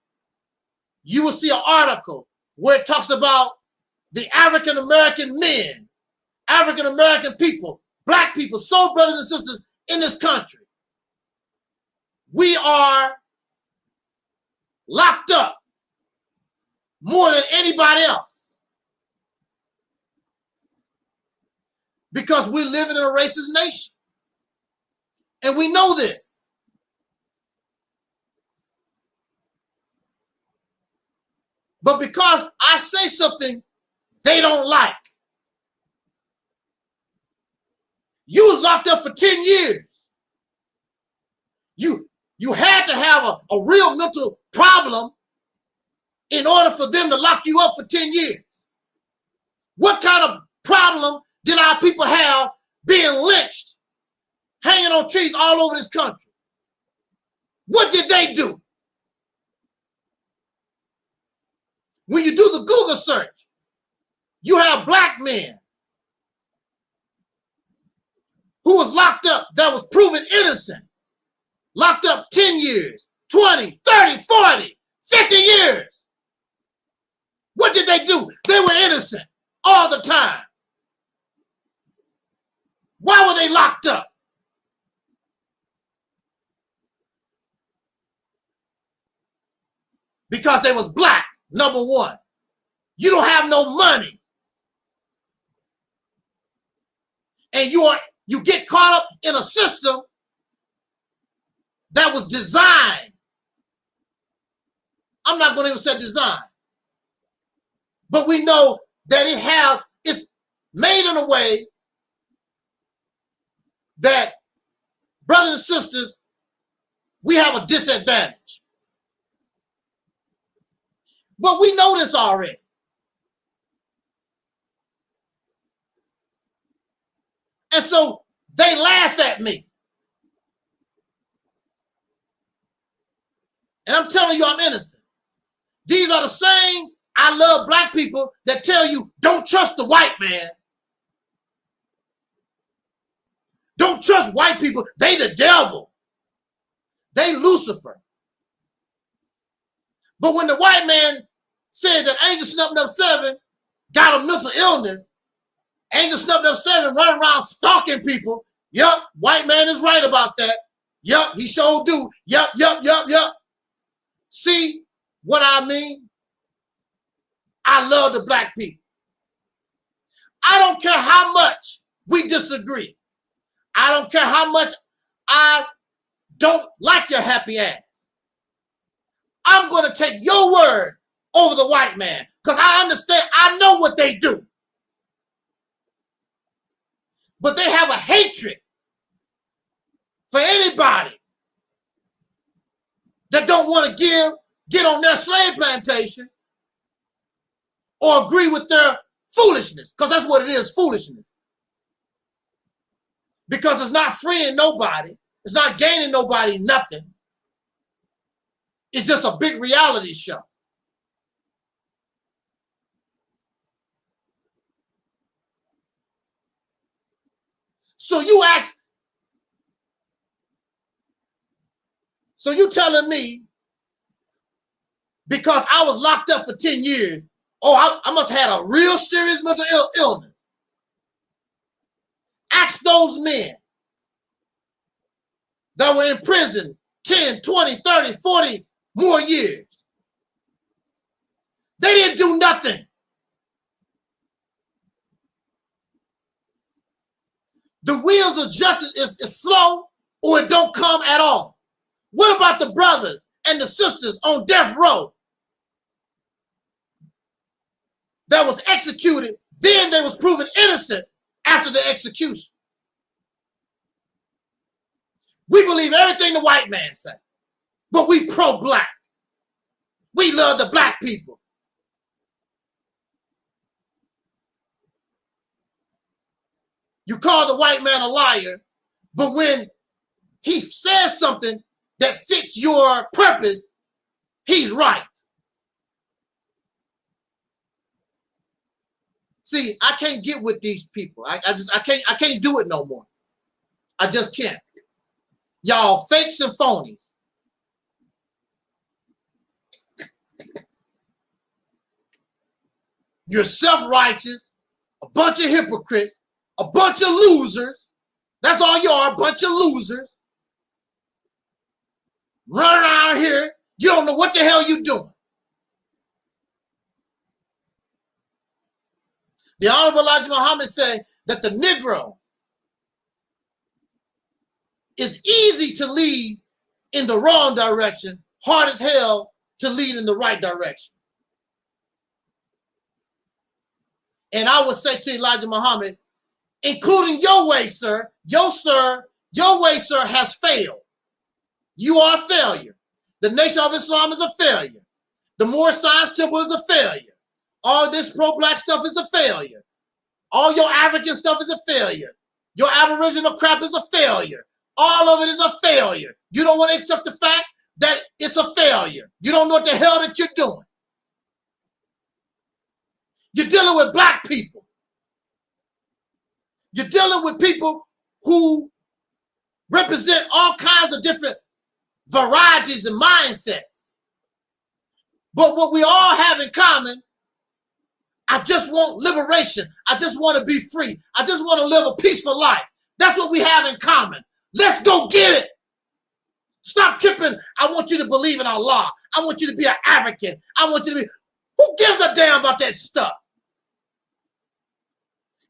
you will see an article where it talks about the African-American men, African-American people, black people, soul brothers and sisters in this country. We are locked up more than anybody else because we're living in a racist nation. And we know this. But because I say something they don't like, you was locked up for 10 years. You had to have a real mental problem in order for them to lock you up for 10 years. What kind of problem did our people have being lynched, hanging on trees all over this country? What did they do? When you do the Google search, you have black men who was locked up that was proven innocent, locked up 10 years, 20, 30, 40, 50 years. What did they do? They were innocent all the time. Why were they locked up? Because they was black, number one. You don't have no money. And you get caught up in a system that was designed. I'm not going to even say design. But we know that it's made in a way that brothers and sisters, we have a disadvantage. But we know this already. And so they laugh at me. And I'm telling you I'm innocent. These are the same I love black people that tell you don't trust the white man. Don't trust white people. They the devil. They Lucifer. But when the white man said that Angel Snuffing Up 7 got a mental illness Angel snuffed up 7 running around stalking people. Yup, white man is right about that. Yup, he sure do. Yup. See what I mean? I love the black people. I don't care how much we disagree. I don't care how much I don't like your happy ass. I'm going to take your word over the white man because I understand, I know what they do. But they have a hatred for anybody that don't want to get on their slave plantation or agree with their foolishness, because that's what it is, foolishness. Because it's not freeing nobody. It's not gaining nobody nothing. It's just a big reality show. So you ask, so you telling me because I was locked up for 10 years, oh, I must have had a real serious mental illness. Ask those men that were in prison 10, 20, 30, 40 more years. They didn't do nothing. The wheels of justice is slow or it don't come at all. What about the brothers and the sisters on death row that was executed, then they was proven innocent after the execution? We believe everything the white man said, but we pro-black. We love the black people. You call the white man a liar, but when he says something that fits your purpose, he's right. See, I can't get with these people. I can't do it no more. I just can't. Y'all fakes and phonies. You're self-righteous, a bunch of hypocrites, a bunch of losers. That's all you are, a bunch of losers. Run around here, you don't know what the hell you're doing. The Honorable Elijah Muhammad said that the Negro is easy to lead in the wrong direction, hard as hell to lead in the right direction. And I would say to Elijah Muhammad, including your way, sir, your way, sir, has failed. You are a failure. The Nation of Islam is a failure. The Moorish Science Temple is a failure. All this pro-black stuff is a failure. All your African stuff is a failure. Your Aboriginal crap is a failure. All of it is a failure. You don't want to accept the fact that it's a failure. You don't know what the hell that you're doing. You're dealing with black people. You're dealing with people who represent all kinds of different varieties and mindsets. But what we all have in common, I just want liberation. I just want to be free. I just want to live a peaceful life. That's what we have in common. Let's go get it. Stop tripping. I want you to believe in Allah. I want you to be an African. I want you to be... Who gives a damn about that stuff?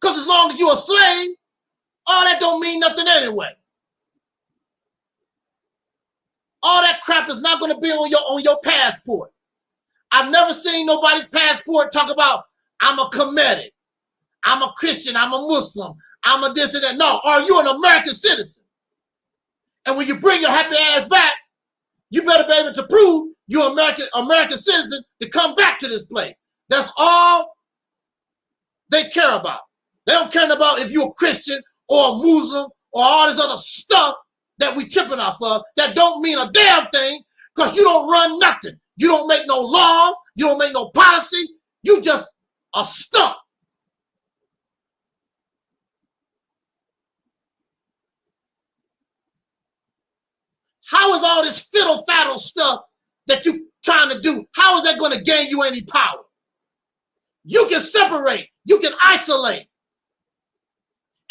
Because as long as you're a slave, all that don't mean nothing anyway. All that crap is not going to be on your passport. I've never seen nobody's passport talk about, I'm a Kemetic, I'm a Christian, I'm a Muslim, I'm a this and that. No, are you an American citizen? And when you bring your happy ass back, you better be able to prove you're an American citizen to come back to this place. That's all they care about. They don't care about if you're a Christian or a Muslim or all this other stuff that we tripping off of that don't mean a damn thing because you don't run nothing. You don't make no laws. You don't make no policy. You just a stump. How is all this fiddle-faddle stuff that you trying to do, how is that going to gain you any power? You can separate. You can isolate.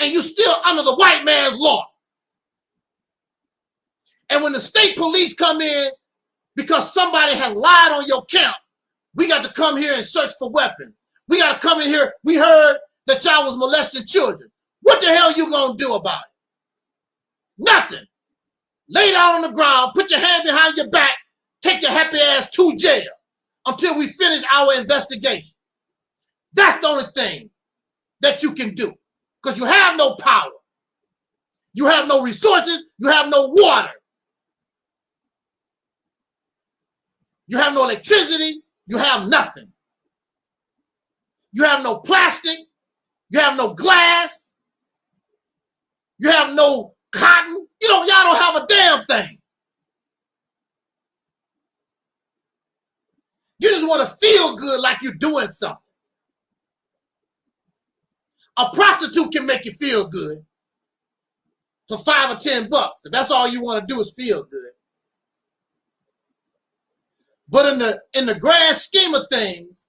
and you still under the white man's law. And when the state police come in because somebody has lied on your count, we got to come here and search for weapons. We got to come in here. We heard that y'all was molesting children. What the hell you gonna do about it? Nothing. Lay down on the ground, put your hand behind your back, take your happy ass to jail until we finish our investigation. That's the only thing that you can do, because you have no power. You have no resources. You have no water. You have no electricity. You have nothing. You have no plastic. You have no glass. You have no cotton. Y'all don't have a damn thing. You just want to feel good like you're doing something. A prostitute can make you feel good for $5 or $10. If that's all you want to do is feel good. But in the grand scheme of things,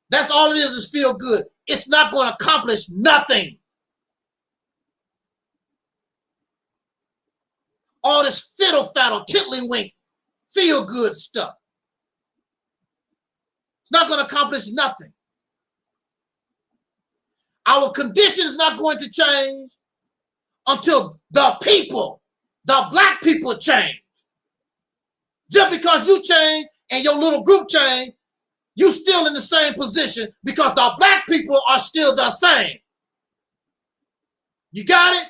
that's all it is feel good. It's not going to accomplish nothing. All this fiddle-faddle, tiddly-wink, feel-good stuff. It's not going to accomplish nothing. Our condition is not going to change until the people, the black people, change. Just because you change and your little group change, you still in the same position because the black people are still the same. You got it?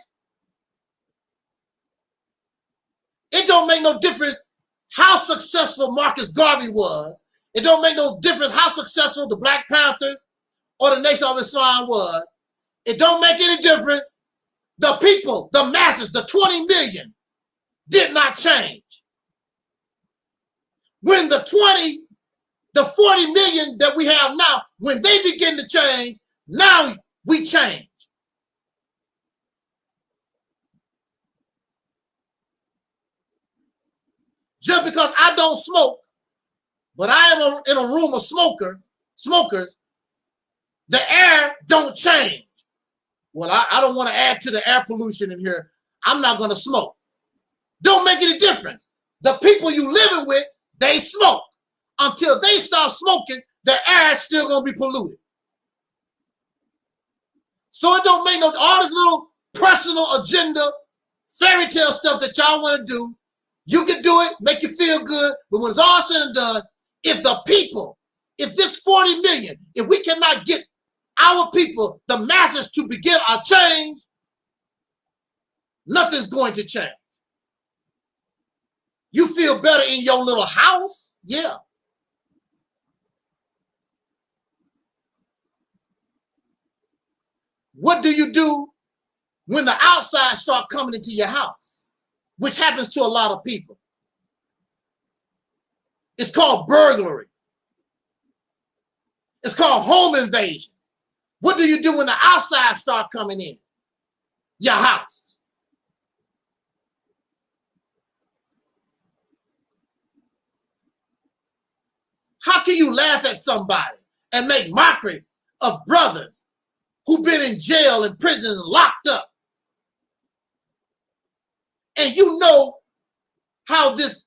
It don't make no difference how successful Marcus Garvey was. It don't make no difference how successful the Black Panthers or the Nation of Islam was. It don't make any difference. The people, the masses, the 20 million did not change. When the 40 million that we have now, when they begin to change, now we change. Just because I don't smoke, but I am in a room of smokers, the air don't change. Well, I don't want to add to the air pollution in here. I'm not going to smoke. Don't make any difference. The people you living with, they smoke. Until they stop smoking, the air is still going to be polluted. So it don't make no, all this little personal agenda, fairy tale stuff that y'all want to do. You can do it, make you feel good, but when it's all said and done, if the people, if this 40 million, if we cannot get our people, the masses, to begin a change, nothing's going to change. You feel better in your little house? Yeah. What do you do when the outside start coming into your house, which happens to a lot of people? It's called burglary. It's called home invasion. What do you do when the outside start coming in your house? How can you laugh at somebody and make mockery of brothers who've been in jail and prison and locked up? And you know how this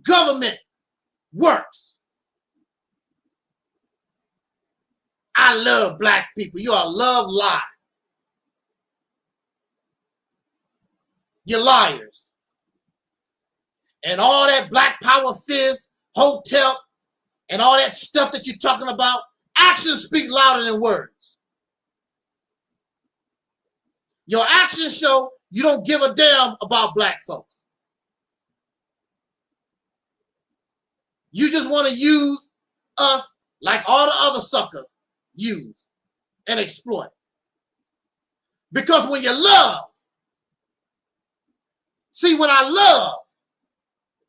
government works. I love black people. You are a love lie. You're liars. And all that black power fist, hotel, and all that stuff that you're talking about, actions speak louder than words. Your actions show you don't give a damn about black folks. You just want to use us like all the other suckers use and exploit. Because when you love, see, when I love,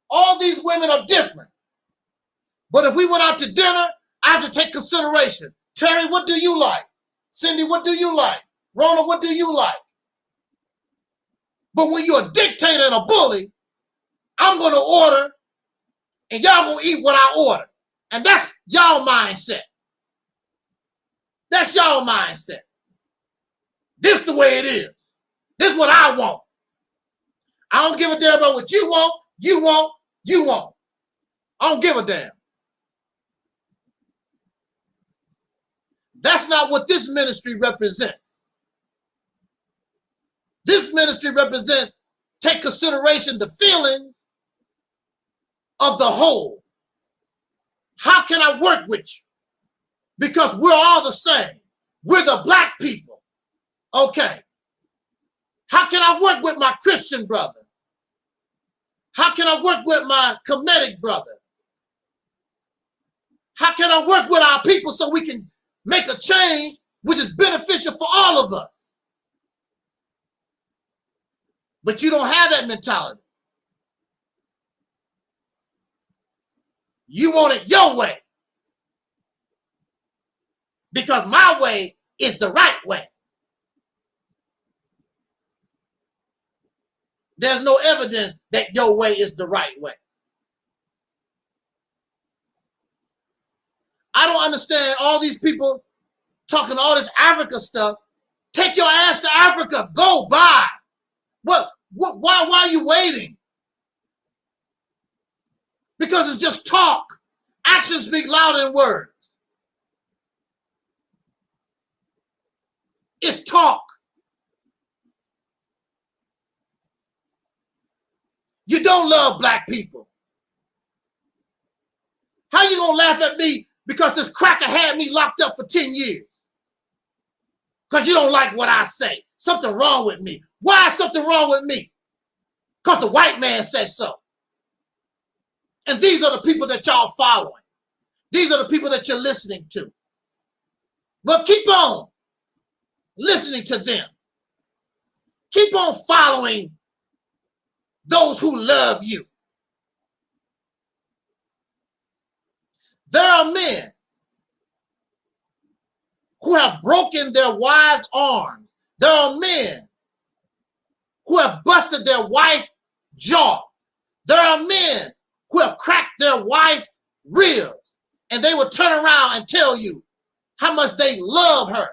all these women are different. But if we went out to dinner, I have to take consideration. Terry, what do you like? Cindy, what do you like? Rona, what do you like? But when you're a dictator and a bully, I'm going to order and y'all going to eat what I order. And that's y'all mindset. That's y'all mindset. This the way it is. This is what I want. I don't give a damn about what you want, you want, you want. I don't give a damn. That's not what this ministry represents. This ministry represents, take consideration the feelings of the whole. How can I work with you? Because we're all the same. We're the black people. Okay. How can I work with my Christian brother? How can I work with my Kemetic brother? How can I work with our people so we can make a change which is beneficial for all of us? But you don't have that mentality. You want it your way. Because my way is the right way. There's no evidence that your way is the right way. I don't understand all these people talking all this Africa stuff. Take your ass to Africa. Go buy. Why are you waiting? Because it's just talk. Actions speak louder than words. It's talk. You don't love black people. How you gonna laugh at me because this cracker had me locked up for 10 years? Because you don't like what I say. Something wrong with me. Why is something wrong with me? Because the white man says so. And these are the people that y'all following. These are the people that you're listening to. But keep on listening to them. Keep on following those who love you. There are men who have broken their wives' arms. There are men who have busted their wife's jaw. There are men who have cracked their wife's ribs, and they will turn around and tell you how much they love her.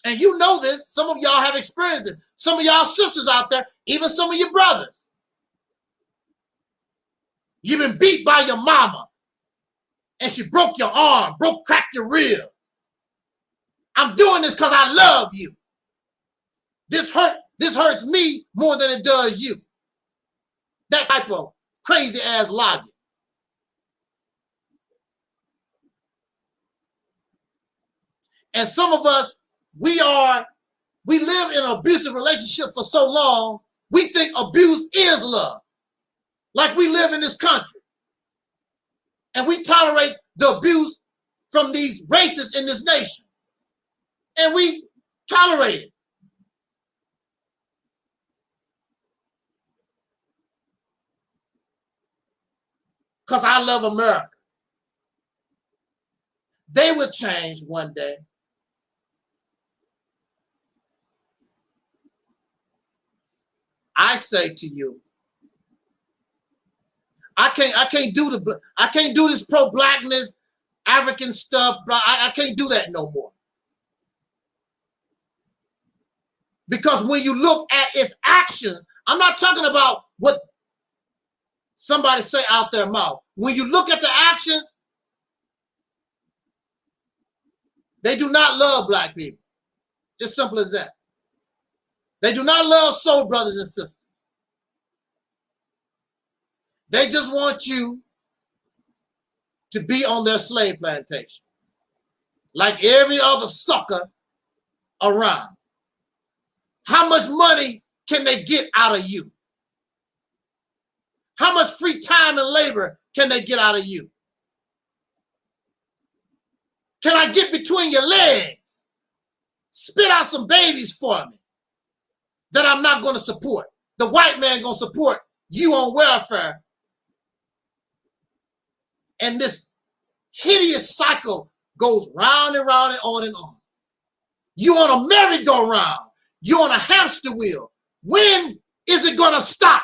And you know this. Some of y'all have experienced it. Some of y'all sisters out there, even some of your brothers. You've been beat by your mama, and she broke your arm, cracked your rib. I'm doing this because I love you. This hurts me more than it does you. That type of crazy ass logic. And some of us, we live in an abusive relationship for so long, we think abuse is love. Like we live in this country. And we tolerate the abuse from these races in this nation. And we tolerate it. Because I love America. They will change one day. I say to you, I can't do this pro-blackness, African stuff. I can't do that no more. Because when you look at its actions, I'm not talking about what somebody say out their mouth. When you look at the actions, they do not love black people. Just simple as that. They do not love soul brothers and sisters. They just want you to be on their slave plantation, like every other sucker around. How much money can they get out of you? How much free time and labor can they get out of you? Can I get between your legs? Spit out some babies for me that I'm not going to support. The white man going to support you on welfare. And this hideous cycle goes round and round and on and on. You on a merry-go-round. You on a hamster wheel. When is it going to stop?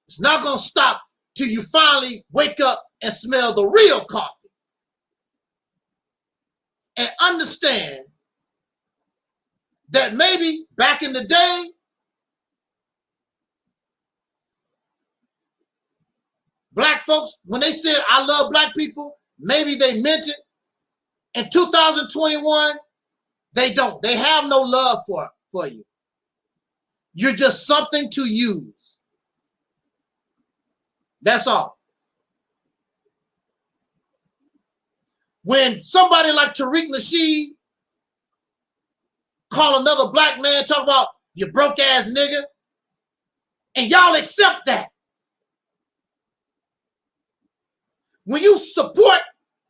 It's not going to stop till you finally wake up and smell the real coffee and understand that maybe back in the day, black folks, when they said, I love black people, maybe they meant it. In 2021, they don't. They have no love for you. You're just something to use. That's all. When somebody like Tariq Nasheed call another black man, talk about you broke ass nigga, and y'all accept that. When you support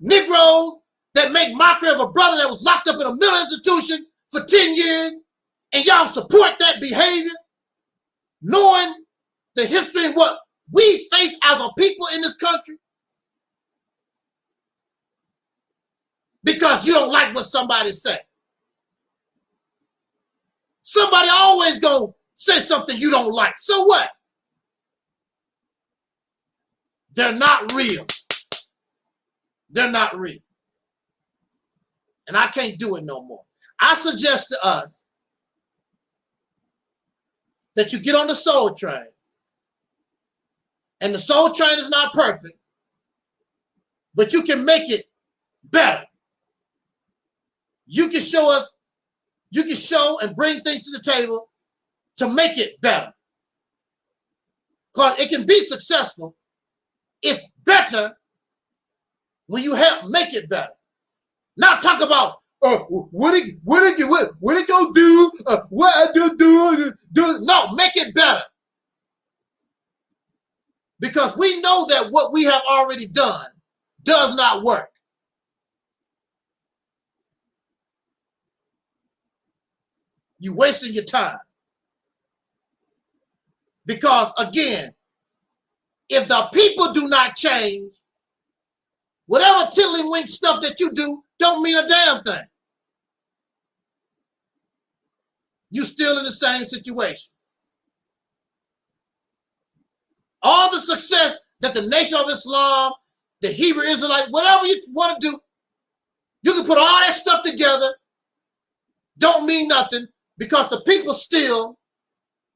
Negroes that make mockery of a brother that was locked up in a mental institution for 10 years, and y'all support that behavior, knowing the history and what we face as a people in this country, because you don't like what somebody said. Somebody always gonna say something you don't like. So what? They're not real. They're not real. And I can't do it no more. I suggest to us that you get on the soul train. And the soul train is not perfect, but you can make it better. You can show us, you can show and bring things to the table to make it better. Because it can be successful. It's better when you help make it better. Not talk about what it go do, what I do. No, make it better. Because we know that what we have already done does not work. You're wasting your time. Because again, if the people do not change, whatever tiddlywink stuff that you do don't mean a damn thing. You're still in the same situation. All the success that the Nation of Islam, the Hebrew Israelite, whatever you want to do, you can put all that stuff together, don't mean nothing, because the people still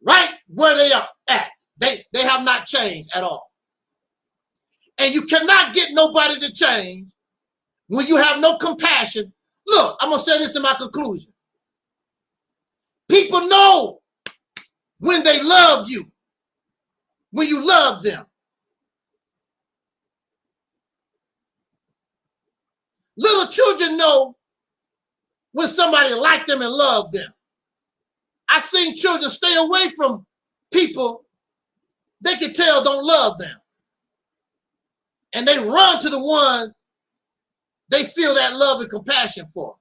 right where they are at. They have not changed at all. And you cannot get nobody to change when you have no compassion. Look, I'm going to say this in my conclusion. People know when they love you, when you love them. Little children know when somebody liked them and loved them. I seen children stay away from people they can tell don't love them. And they run to the ones they feel that love and compassion for.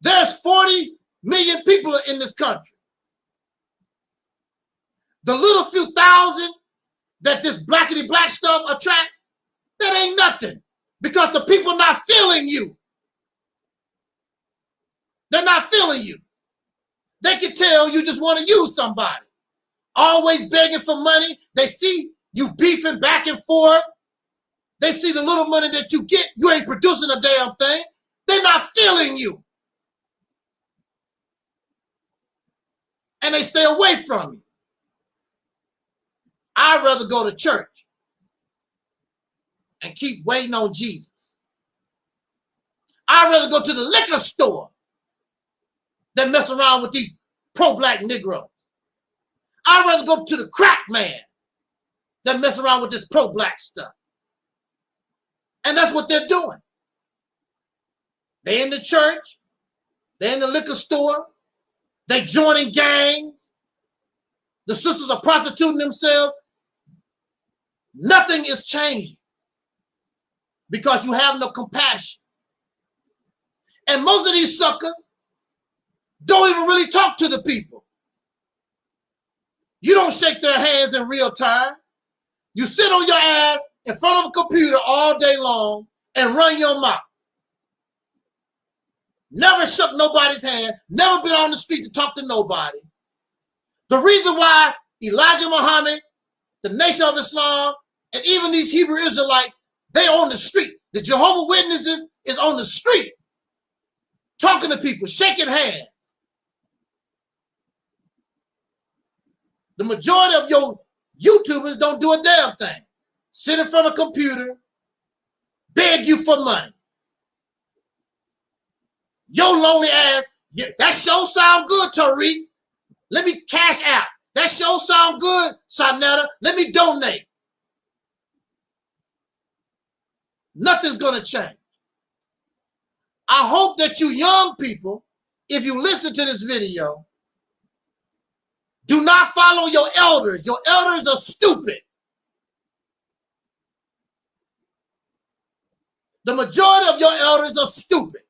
There's 40 million people in this country. The little few thousand that this blackity black stuff attract, that ain't nothing. Because the people not feeling you. They're not feeling you. They can tell you just want to use somebody. Always begging for money. They see you beefing back and forth. They see the little money that you get, you ain't producing a damn thing. They're not feeling you. And they stay away from you. I'd rather go to church and keep waiting on Jesus. I'd rather go to the liquor store than mess around with these pro-black Negroes. I'd rather go to the crack man than mess around with this pro-black stuff. And that's what they're doing. They're in the church. They're in the liquor store. They joining gangs. The sisters are prostituting themselves. Nothing is changing because you have no compassion. And most of these suckers don't even really talk to the people. You don't shake their hands in real time. You sit on your ass in front of a computer all day long and run your mouth. Never shook nobody's hand, never been on the street to talk to nobody. The reason why Elijah Muhammad the Nation of Islam, and even these Hebrew Israelites, they on the street. The Jehovah's Witnesses is on the street, talking to people, shaking hands. The majority of your YouTubers don't do a damn thing. Sit in front of a computer, beg you for money. Your lonely ass, yeah, that show sound good, Tariq. Let me cash out. That show sound good, Sanetta. Let me donate. Nothing's gonna change. I hope that you young people, if you listen to this video, do not follow your elders. Your elders are stupid. The majority of your elders are stupid.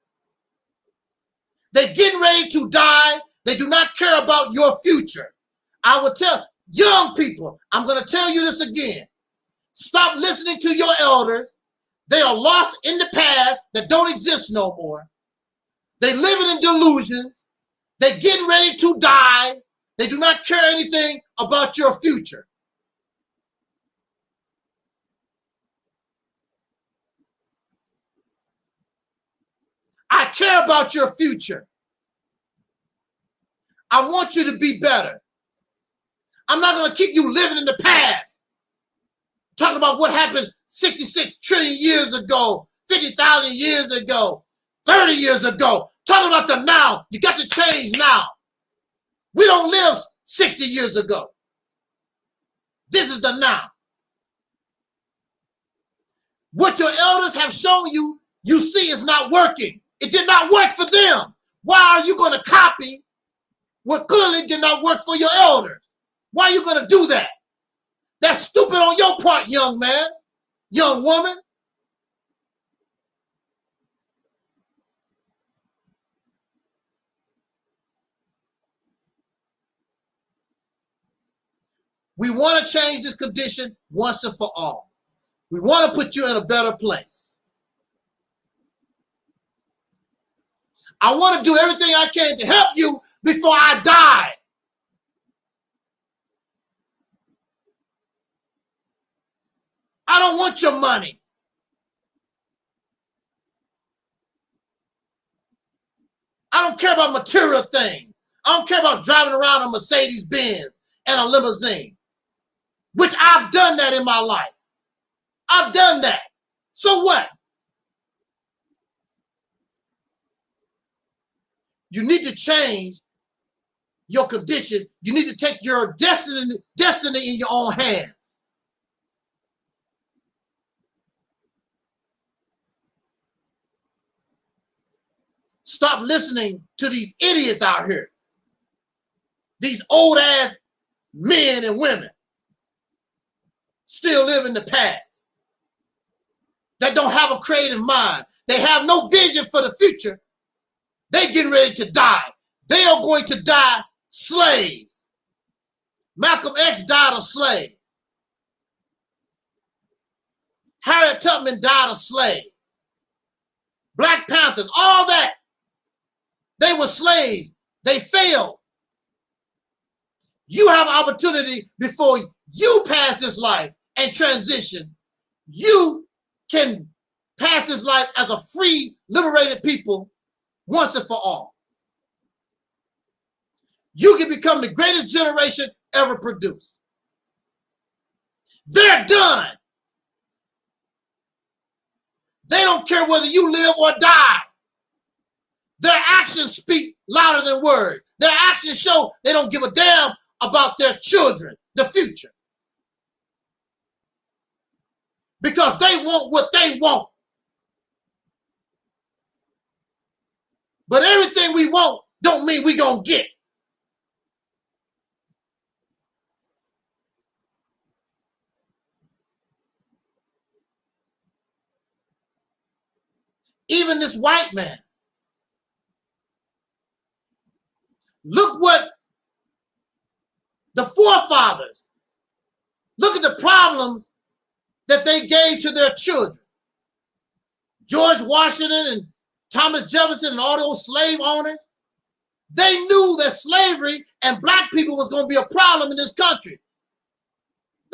They're getting ready to die. They do not care about your future. I will tell young people, I'm going to tell you this again. Stop listening to your elders. They are lost in the past that don't exist no more. They're living in delusions. They're getting ready to die. They do not care anything about your future. I care about your future. I want you to be better. I'm not going to keep you living in the past. Talking about what happened 66 trillion years ago, 50,000 years ago, 30 years ago. Talking about the now. You got to change now. We don't live 60 years ago. This is the now. What your elders have shown you, you see is not working. It did not work for them. Why are you going to copy what clearly did not work for your elders? Why are you going to do that? That's stupid on your part, young man, young woman. We want to change this condition once and for all. We want to put you in a better place. I want to do everything I can to help you before I die. I don't want your money. I don't care about material things. I don't care about driving around a Mercedes Benz and a limousine, which I've done that in my life. I've done that. So what? You need to change your condition. You need to take your destiny in your own hands. Stop listening to these idiots out here. These old ass men and women still live in the past. That don't have a creative mind. They have no vision for the future. They getting ready to die. They are going to die slaves. Malcolm X died a slave. Harriet Tubman died a slave. Black Panthers, all that. They were slaves. They failed. You have an opportunity before you pass this life and transition. You can pass this life as a free, liberated people once and for all. You can become the greatest generation ever produced. They're done. They don't care whether you live or die. Their actions speak louder than words. Their actions show they don't give a damn about their children, the future. Because they want what they want. But everything we want don't mean we gonna get. Even this white man. Look what the forefathers, look at the problems that they gave to their children. George Washington and Thomas Jefferson and all those slave owners, they knew that slavery and black people was going to be a problem in this country.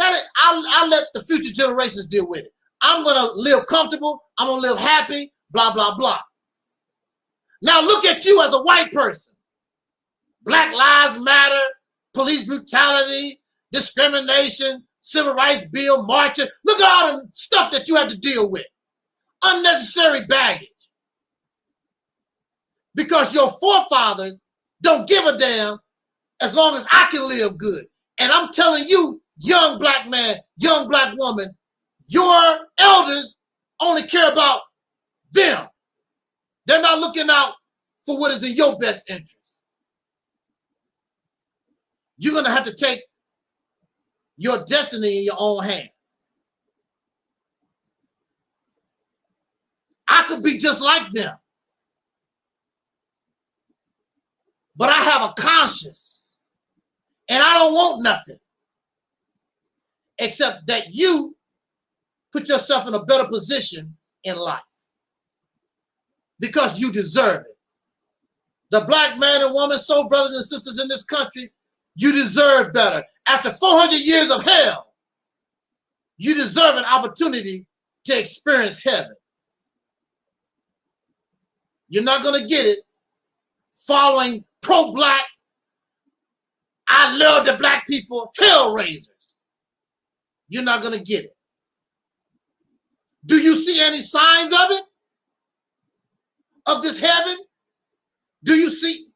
I'll let the future generations deal with it. I'm going to live comfortable. I'm going to live happy, blah, blah, blah. Now look at you as a white person. Black Lives Matter, police brutality, discrimination, civil rights bill, marching. Look at all the stuff that you have to deal with. Unnecessary baggage. Because your forefathers don't give a damn as long as I can live good. And I'm telling you, young black man, young black woman, your elders only care about them. They're not looking out for what is in your best interest. You're going to have to take your destiny in your own hands. I could be just like them. But I have a conscience. And I don't want nothing. Except that you put yourself in a better position in life. Because you deserve it. The black man and woman, soul brothers and sisters in this country, you deserve better. After 400 years of hell, you deserve an opportunity to experience heaven. You're not going to get it following pro-black, I love the black people, hell raisers. You're not going to get it. Do you see any signs of it? Of this heaven? Do you see?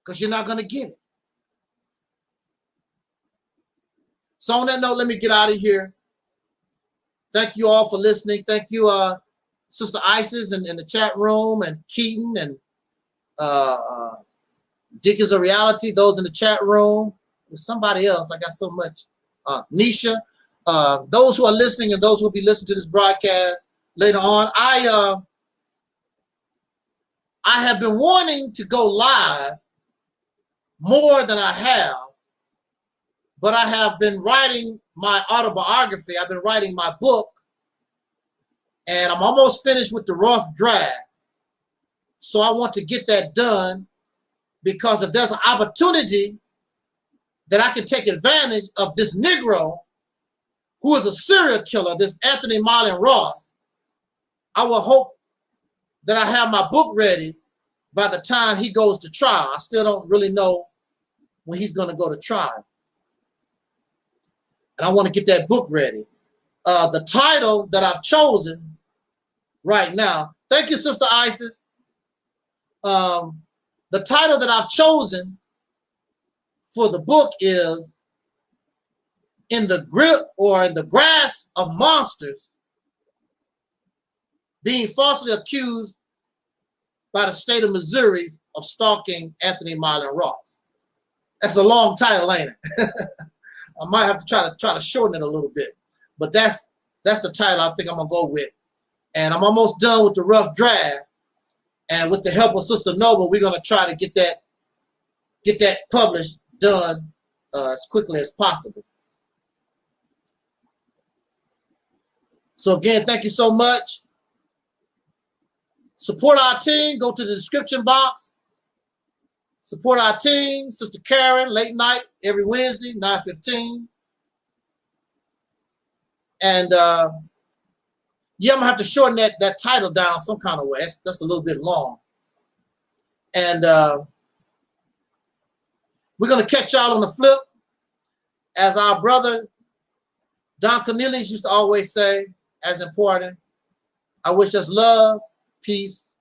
Because you're not going to get it. So on that note, let me get out of here. Thank you all for listening. Thank you, Sister Isis in the chat room, and Keaton, and Dickens of Reality, those in the chat room. There's somebody else. I got so much. Nisha. Those who are listening and those who will be listening to this broadcast later on. I have been wanting to go live more than I have, but I have been writing my autobiography. I've been writing my book, and I'm almost finished with the rough draft. So I want to get that done, because if there's an opportunity that I can take advantage of this Negro who is a serial killer, this Anthony Marlon Ross, I will hope that I have my book ready by the time he goes to trial. I still don't really know when he's going to go to trial. And I want to get that book ready. The title that I've chosen right now, thank you, Sister Isis. The title that I've chosen for the book is In the Grip or in the Grasp of Monsters, being falsely accused by the state of Missouri of stalking Anthony Marlon Ross. That's a long title, ain't it? I might have to try to shorten it a little bit, but that's the title I think I'm gonna go with. And I'm almost done with the rough draft, and with the help of Sister Noble, we're gonna try to get that published, done as quickly as possible. So again, thank you so much. Support our team. Go to the description box. Support our team. Sister Karen, late night, every Wednesday, 9:15. And yeah, I'm gonna have to shorten that title down some kind of way. That's a little bit long. And we're gonna catch y'all on the flip. As our brother Don Cornelius used to always say, as important, I wish us love, peace,